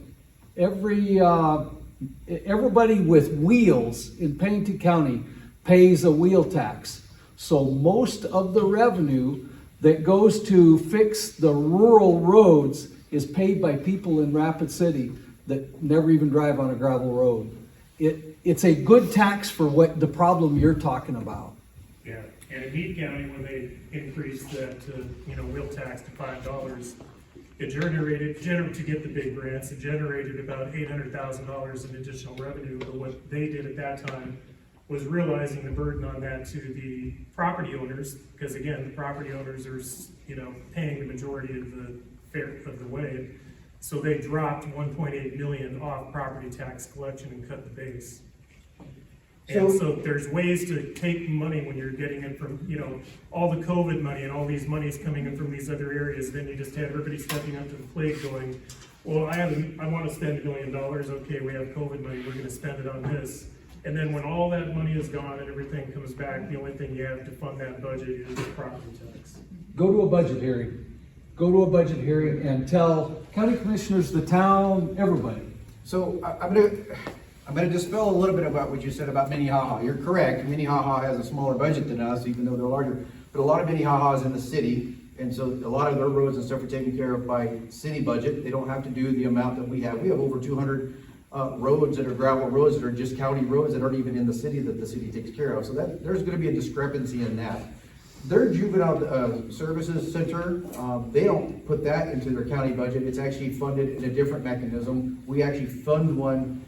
[SPEAKER 1] everybody with wheels in Pennington County pays a wheel tax. So most of the revenue that goes to fix the rural roads is paid by people in Rapid City that never even drive on a gravel road. It's a good tax for what the problem you're talking about.
[SPEAKER 9] Yeah, and in Meade County, when they increased that, wheel tax to $5, it generated, to get the big grants, it generated about $800,000 in additional revenue. But what they did at that time was realizing the burden on that to the property owners, because again, the property owners are, paying the majority of the fare of the way. So they dropped 1.8 million off property tax collection and cut the base. And so there's ways to take money when you're getting it from, all the COVID money and all these monies coming in from these other areas. Then you just have everybody stepping up to the plate going, well, I want to spend $1 million. Okay, we have COVID money. We're going to spend it on this. And then when all that money is gone and everything comes back, the only thing you have to fund that budget is the property tax.
[SPEAKER 1] Go to a budget hearing. Go to a budget hearing and tell county commissioners, the town, everybody.
[SPEAKER 5] So I'm gonna dispel a little bit about what you said about Minnehaha. You're correct, Minnehaha has a smaller budget than us, even though they're larger. But a lot of Minnehaha is in the city, and so a lot of their roads and stuff are taken care of by city budget. They don't have to do the amount that we have. We have over 200 roads that are gravel roads that are just county roads that aren't even in the city that the city takes care of. So there's gonna be a discrepancy in that. Their juvenile services center, they don't put that into their county budget. It's actually funded in a different mechanism. We actually fund one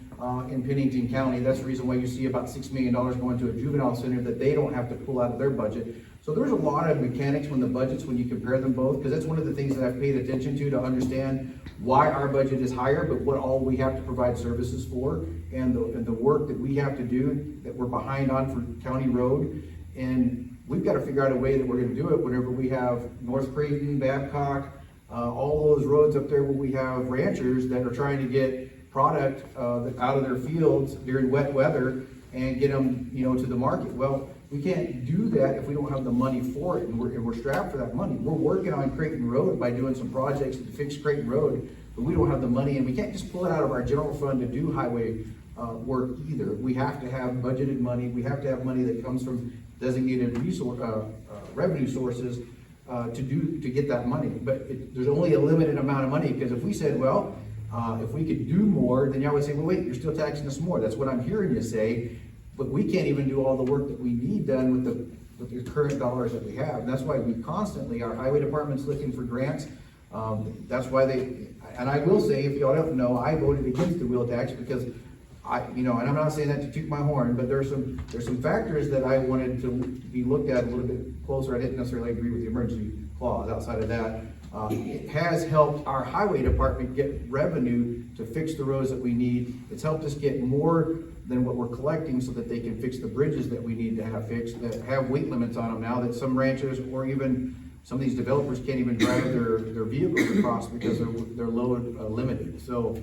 [SPEAKER 5] in Pennington County. That's the reason why you see about $6 million going to a juvenile center that they don't have to pull out of their budget. So there's a lot of mechanics when the budgets, when you compare them both, because that's one of the things that I've paid attention to understand why our budget is higher, but what all we have to provide services for, and the work that we have to do that we're behind on for county road. And we've got to figure out a way that we're going to do it whenever we have North Creighton, Babcock, all those roads up there where we have ranchers that are trying to get product out of their fields during wet weather and get them, to the market. Well, we can't do that if we don't have the money for it, and we're strapped for that money. We're working on Creighton Road by doing some projects to fix Creighton Road, but we don't have the money, and we can't just pull it out of our general fund to do highway work either. We have to have budgeted money. We have to have money that comes from designated revenue sources to get that money. But there's only a limited amount of money, because if we said, well, if we could do more, then y'all would say, well, wait, you're still taxing us more. That's what I'm hearing you say. But we can't even do all the work that we need done with the current dollars that we have. And that's why we constantly, our highway department's looking for grants. That's why And I will say, if y'all don't know, I voted against the wheel tax because and I'm not saying that to toot my horn, but there's some factors that I wanted to be looked at a little bit closer. I didn't necessarily agree with the emergency clause. Outside of that, it has helped our highway department get revenue to fix the roads that we need. It's helped us get more than what we're collecting so that they can fix the bridges that we need to have fixed, that have weight limits on them now, that some ranchers or even some of these developers can't even drive their vehicles across because they're load limited. So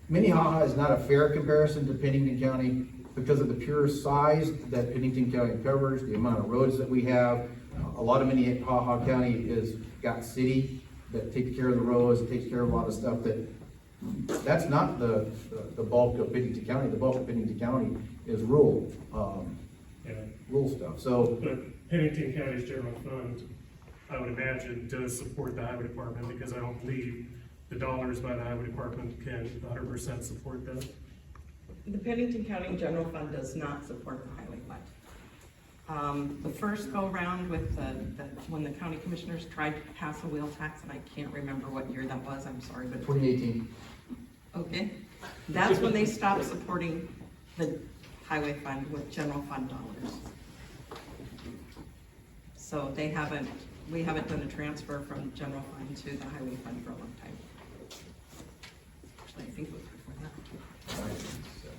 [SPEAKER 5] Minnehaha is not a fair comparison to Pennington County because of the pure size that Pennington County covers, the amount of roads that we have. A lot of Minnehaha County is got city that takes care of the roads, it takes care of a lot of stuff that's not the bulk of Pennington County. The bulk of Pennington County is rural, rural stuff. So,
[SPEAKER 9] But Pennington County's general fund, I would imagine, does support the highway department, because I don't believe the dollars by the highway department can 100% support that.
[SPEAKER 3] The Pennington County General Fund does not support the highway fund. The first go round with when the county commissioners tried to pass a wheel tax, and I can't remember what year that was, I'm sorry, but.
[SPEAKER 5] 2018.
[SPEAKER 3] Okay, that's when they stopped supporting the highway fund with general fund dollars. So we haven't done a transfer from general fund to the highway fund for a long time. Actually, I think it was before that.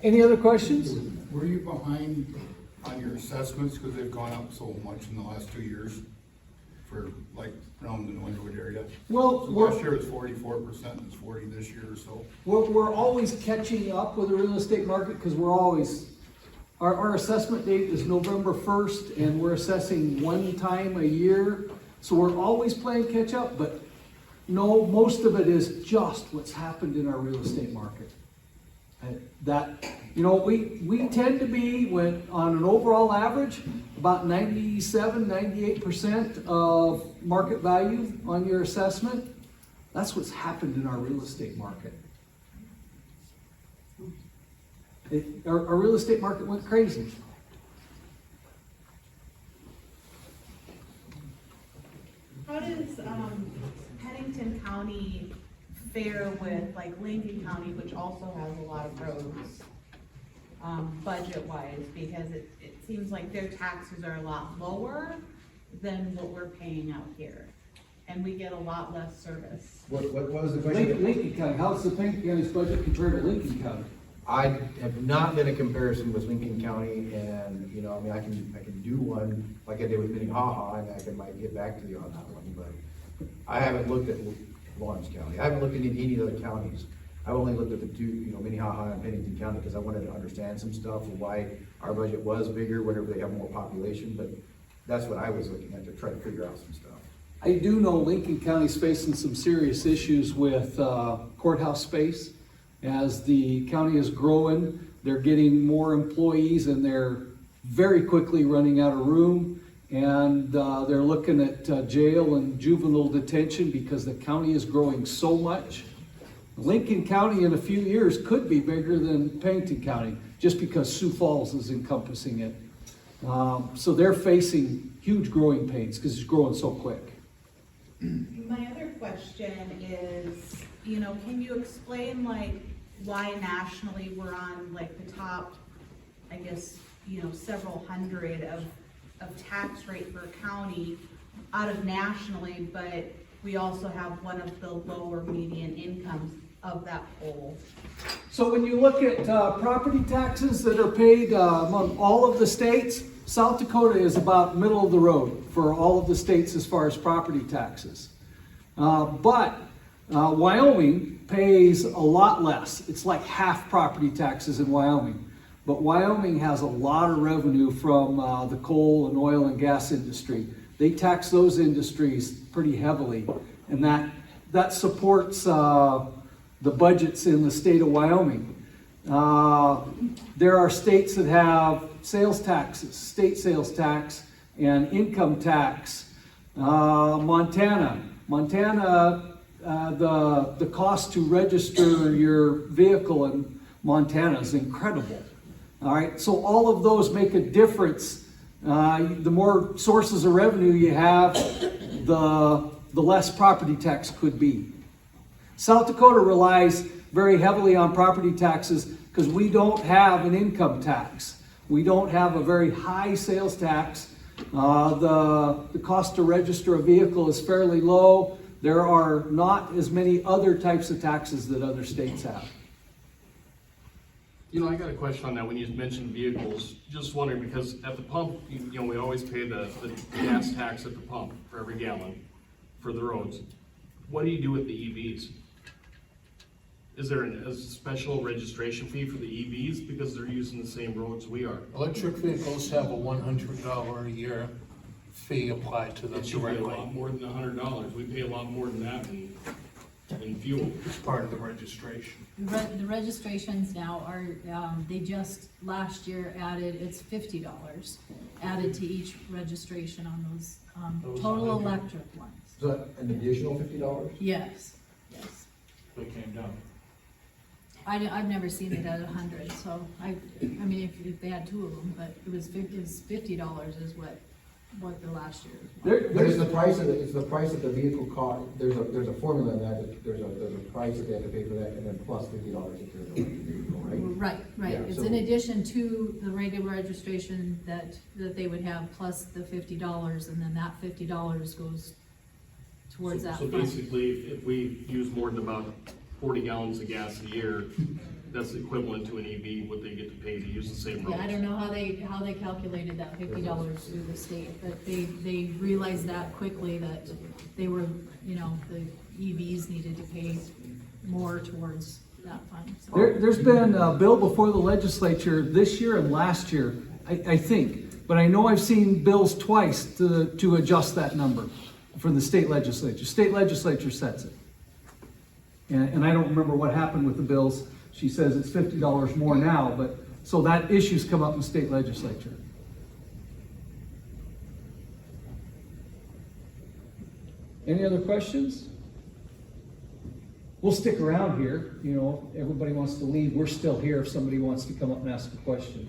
[SPEAKER 1] Any other questions?
[SPEAKER 10] Were you behind on your assessments because they've gone up so much in the last 2 years for like around the Underwood area?
[SPEAKER 1] Well,
[SPEAKER 10] So last year it was 44%, it's 40 this year or so.
[SPEAKER 1] we're always catching up with the real estate market because we're always, our assessment date is November 1st and we're assessing one time a year. So we're always playing catch up, but no, most of it is just what's happened in our real estate market. We tend to be, on an overall average, about 97, 98% of market value on your assessment. That's what's happened in our real estate market. Our real estate market went crazy.
[SPEAKER 11] How does Pennington County fare with like Lincoln County, which also has a lot of roads, budget-wise? Because it seems like their taxes are a lot lower than what we're paying out here, and we get a lot less service.
[SPEAKER 5] What was the question?
[SPEAKER 1] Lincoln County, how's the Pennington County's budget compared to Lincoln County?
[SPEAKER 5] I have not done a comparison with Lincoln County, and, I can do one like I did with Minnehaha, and I might get back to you on that one, but I haven't looked at Lawrence County. I haven't looked at any other counties. I've only looked at the two, Minnehaha and Pennington County, because I wanted to understand some stuff of why our budget was bigger whenever they have more population, but that's what I was looking at to try to figure out some stuff.
[SPEAKER 1] I do know Lincoln County's facing some serious issues with courthouse space. As the county is growing, they're getting more employees and they're very quickly running out of room. And they're looking at jail and juvenile detention because the county is growing so much. Lincoln County in a few years could be bigger than Pennington County just because Sioux Falls is encompassing it. So they're facing huge growing pains because it's growing so quick.
[SPEAKER 11] My other question is, can you explain why nationally we're on the top, I guess, several hundred of tax rate for a county out of nationally, but we also have one of the lower median incomes of that whole?
[SPEAKER 1] So when you look at property taxes that are paid among all of the states, South Dakota is about middle of the road for all of the states as far as property taxes. But Wyoming pays a lot less. It's like half property taxes in Wyoming. But Wyoming has a lot of revenue from the coal and oil and gas industry. They tax those industries pretty heavily, and that supports the budgets in the state of Wyoming. There are states that have sales taxes, state sales tax and income tax. Montana, the cost to register your vehicle in Montana is incredible. All right, so all of those make a difference. The more sources of revenue you have, the less property tax could be. South Dakota relies very heavily on property taxes because we don't have an income tax. We don't have a very high sales tax. The cost to register a vehicle is fairly low. There are not as many other types of taxes that other states have.
[SPEAKER 6] You know, I got a question on that when you mentioned vehicles. Just wondering, because at the pump, we always pay the gas tax at the pump for every gallon for the roads. What do you do with the EVs? Is there a special registration fee for the EVs because they're using the same roads we are?
[SPEAKER 12] Electric vehicles have a $100 a year fee applied to them
[SPEAKER 6] It should be a
[SPEAKER 12] directly.
[SPEAKER 6] lot more than $100. We pay a lot more than that in fuel.
[SPEAKER 12] It's part of the registration.
[SPEAKER 13] The registrations now are, they just last year added, it's $50 added to each registration on those, total electric ones.
[SPEAKER 5] Is that an additional $50?
[SPEAKER 13] Yes, yes.
[SPEAKER 12] They came down.
[SPEAKER 13] I've never seen it at 100, so I mean, if they had two of them, but it was $50 is what the last year was.
[SPEAKER 5] But it's the price of the vehicle cost, there's a formula in that, there's a price that they have to pay for that, and then plus $50 if there's an electric vehicle, right?
[SPEAKER 13] Right,
[SPEAKER 5] Yeah,
[SPEAKER 13] it's
[SPEAKER 5] so-
[SPEAKER 13] in addition to the regular registration that they would have, plus the $50, and then that $50 goes towards that
[SPEAKER 6] So
[SPEAKER 13] fund.
[SPEAKER 6] basically, if we use more than about 40 gallons of gas a year, that's equivalent to an EV, what they get to pay to use the same roads.
[SPEAKER 13] Yeah, I don't know how they calculated that $50 through the state, but they realized that quickly that they were, the EVs needed to pay more towards that fund. So-
[SPEAKER 1] There's been a bill before the legislature this year and last year, I think. But I know I've seen bills twice to adjust that number for the state legislature. State legislature sets it. And I don't remember what happened with the bills. She says it's $50 more now, but, so that issue's come up in the state legislature. Any other questions? We'll stick around here, everybody wants to leave, we're still here if somebody wants to come up and ask a question.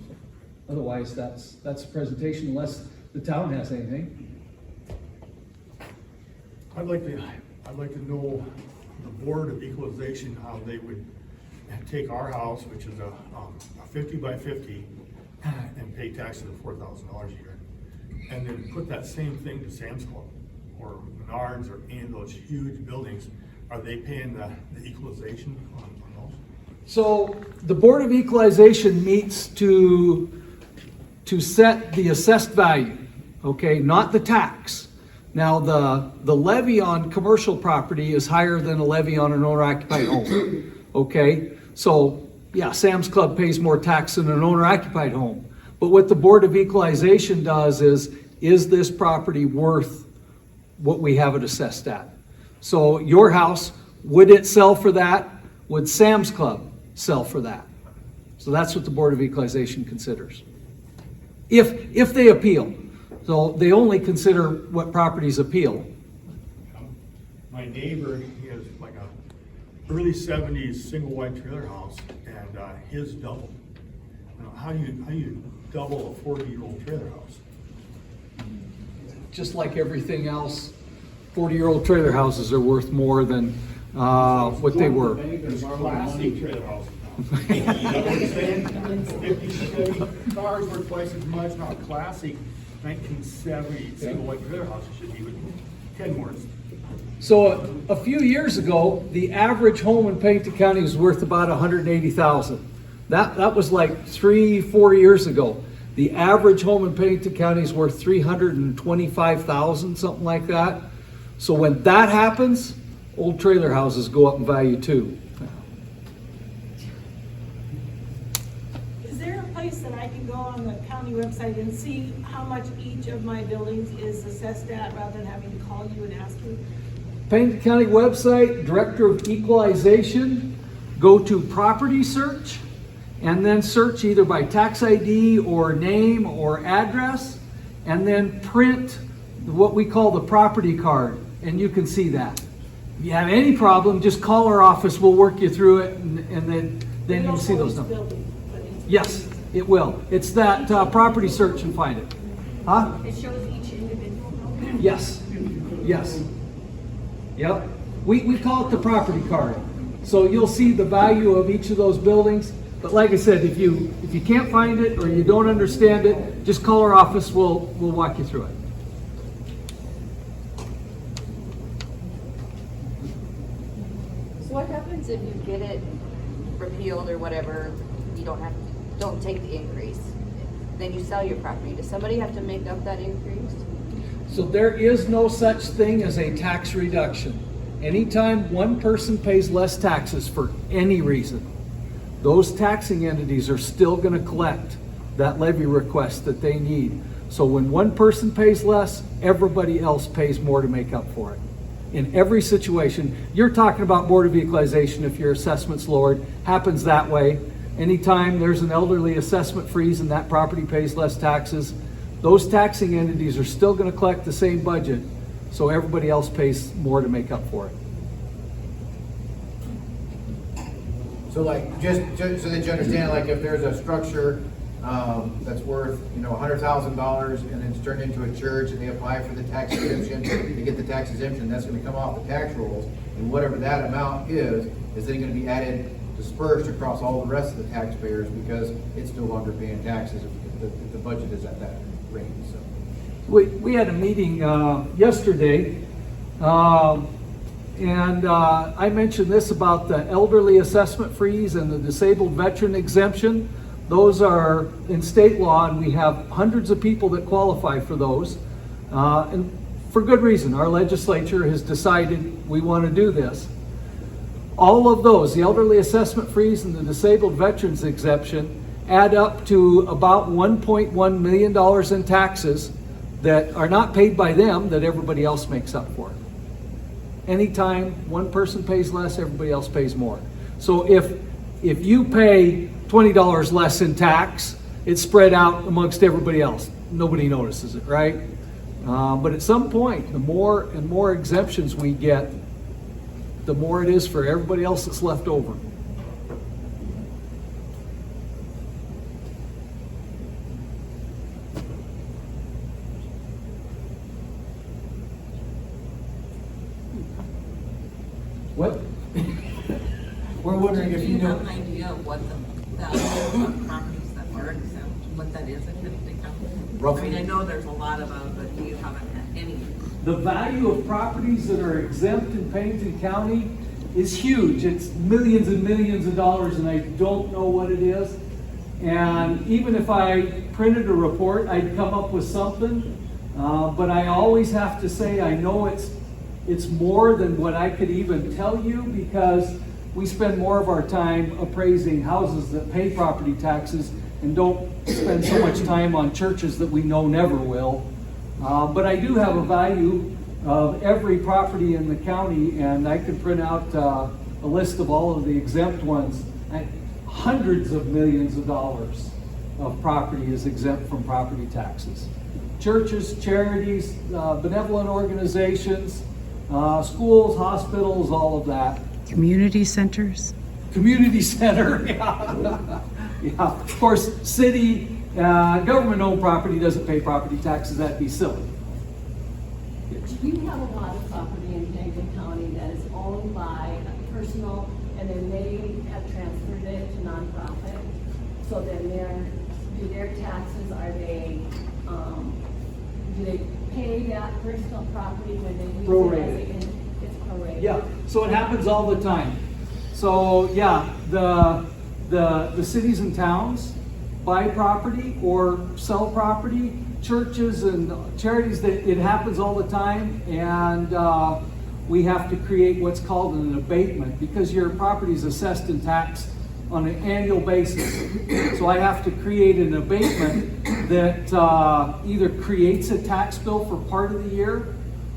[SPEAKER 1] Otherwise, that's the presentation, unless the town has anything.
[SPEAKER 10] I'd like to know the Board of Equalization, how they would take our house, which is a 50 by 50, and pay taxes of $4,000 a year, and then put that same thing to Sam's Club, or Menards, or any of those huge buildings. Are they paying the equalization on those?
[SPEAKER 1] So the Board of Equalization meets to set the assessed value, okay, not the tax. Now, the levy on commercial property is higher than a levy on an owner-occupied home, okay? So, yeah, Sam's Club pays more tax than an owner-occupied home. But what the Board of Equalization does is this property worth what we have it assessed at? So your house, would it sell for that? Would Sam's Club sell for that? So that's what the Board of Equalization considers. If they appeal. So they only consider what properties appeal.
[SPEAKER 10] My neighbor, he has like a early 70s single wide trailer house, and his double. How do you double a 40-year-old trailer house?
[SPEAKER 1] Just like everything else, 40-year-old trailer houses are worth more than what they were.
[SPEAKER 10] There's classic trailer houses now. You know what I'm saying? 50, 70 cars worth twice as much. Now, classic 1970 single wide trailer houses should be with 10 worth.
[SPEAKER 1] So a few years ago, the average home in Pennington County was worth about $180,000. That was like 3-4 years ago. The average home in Pennington County is worth $325,000, something like that. So when that happens, old trailer houses go up in value too.
[SPEAKER 2] Is there a place that I can go on the county website and see how much each of my buildings is assessed at, rather than having to call you and ask you?
[SPEAKER 1] Pennington County website, Director of Equalization, go to property search, and then search either by tax ID or name or address, and then print what we call the property card, and you can see that. If you have any problem, just call our office, we'll work you through it, and then you'll see those numbers. Yes, it will. It's that property search and find it. Huh?
[SPEAKER 13] It shows each individual.
[SPEAKER 1] Yes, yes. Yep. We call it the property card. So you'll see the value of each of those buildings. But like I said, if you can't find it or you don't understand it, just call our office, we'll walk you through it.
[SPEAKER 14] So what happens if you get it repealed or whatever, you don't take the increase? Then you sell your property. Does somebody have to make up that increase?
[SPEAKER 1] So there is no such thing as a tax reduction. Anytime one person pays less taxes for any reason, those taxing entities are still going to collect that levy request that they need. So when one person pays less, everybody else pays more to make up for it. In every situation, you're talking about Board of Equalization, if your assessment's lowered, happens that way. Anytime there's an elderly assessment freeze and that property pays less taxes, those taxing entities are still going to collect the same budget, so everybody else pays more to make up for it.
[SPEAKER 5] So like, just so that you understand, like if there's a structure that's worth, $100,000 and then it's turned into a church and they apply for the tax exemption, they get the tax exemption, that's gonna come off the tax rolls, and whatever that amount is then gonna be added, dispersed across all the rest of the taxpayers because it's no longer paying taxes if the budget is at that rate, so.
[SPEAKER 1] We had a meeting yesterday, and I mentioned this about the elderly assessment freeze and the disabled veteran exemption. Those are in state law, and we have hundreds of people that qualify for those. And for good reason, our legislature has decided we want to do this. All of those, the elderly assessment freeze and the disabled veterans exemption, add up to about $1.1 million in taxes that are not paid by them, that everybody else makes up for. Anytime one person pays less, everybody else pays more. So if you pay $20 less in tax, it's spread out amongst everybody else. Nobody notices it, right? But at some point, the more and more exemptions we get, the more it is for everybody else that's left over. What? We're wondering if you know.
[SPEAKER 3] Do you have an idea of what the value of properties that are exempt, what that is in Pennington County?
[SPEAKER 5] Roughly.
[SPEAKER 3] I mean, I know there's a lot of them, but do you have any?
[SPEAKER 1] The value of properties that are exempt in Pennington County is huge. It's millions and millions of dollars, and I don't know what it is. And even if I printed a report, I'd come up with something. But I always have to say I know it's more than what I could even tell you, because we spend more of our time appraising houses that pay property taxes and don't spend so much time on churches that we know never will. But I do have a value of every property in the county, and I can print out a list of all of the exempt ones. Hundreds of millions of dollars of property is exempt from property taxes. Churches, charities, benevolent organizations, schools, hospitals, all of that.
[SPEAKER 8] Community centers?
[SPEAKER 1] Community center, yeah. Yeah. Of course, city, government-owned property doesn't pay property taxes. That'd be silly.
[SPEAKER 4] You have a lot of property in Pennington County that is owned by a personal, and then they have transferred it to nonprofit. So then their taxes, do they pay that personal property when they use
[SPEAKER 1] Prorated.
[SPEAKER 4] it as it's prorated?
[SPEAKER 1] Yeah, so it happens all the time. So yeah, the cities and towns buy property or sell property, churches and charities, it happens all the time, and we have to create what's called an abatement, because your property is assessed and taxed on an annual basis. So I have to create an abatement that either creates a tax bill for part of the year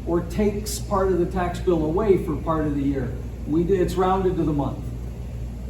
[SPEAKER 1] or takes part of the tax bill away for part of the year. It's rounded to the month.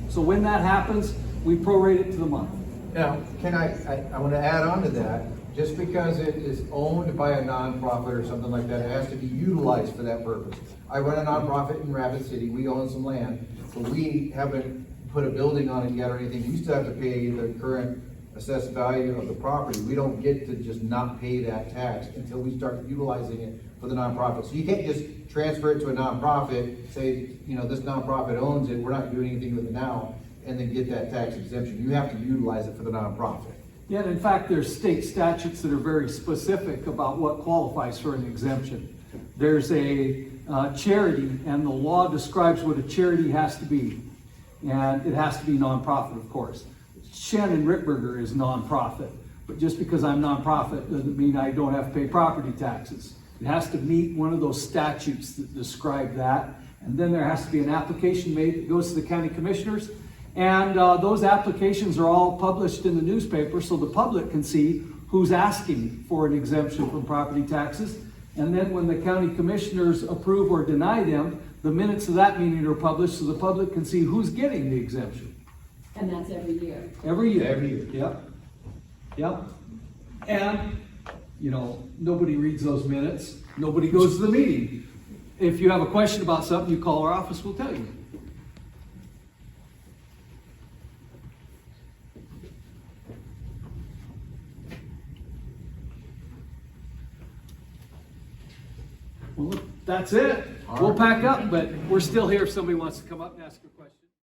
[SPEAKER 1] So when that happens, we prorate it to the month.
[SPEAKER 5] Now, I want to add on to that, just because it is owned by a nonprofit or something like that, it has to be utilized for that purpose. I run a nonprofit in Rapid City, we own some land, but we haven't put a building on it yet or anything. We still have to pay the current assessed value of the property. We don't get to just not pay that tax until we start utilizing it for the nonprofit. So you can't just transfer it to a nonprofit, say, this nonprofit owns it, we're not doing anything with it now, and then get that tax exemption. You have to utilize it for the nonprofit.
[SPEAKER 1] Yeah, and in fact, there's state statutes that are very specific about what qualifies for an exemption. There's a charity, and the law describes what a charity has to be. And it has to be nonprofit, of course. Shannon Rickberger is nonprofit, but just because I'm nonprofit doesn't mean I don't have to pay property taxes. It has to meet one of those statutes that describe that, and then there has to be an application made that goes to the county commissioners, and those applications are all published in the newspaper so the public can see who's asking for an exemption from property taxes. And then when the county commissioners approve or deny them, the minutes of that meeting are published so the public can see who's getting the exemption.
[SPEAKER 4] And that's every year.
[SPEAKER 1] Every year. Yep. Yep. And, nobody reads those minutes. Nobody goes to the meeting. If you have a question about something, you call our office, we'll tell you. Well, that's it. We'll pack up, but we're still here if somebody wants to come up and ask a question.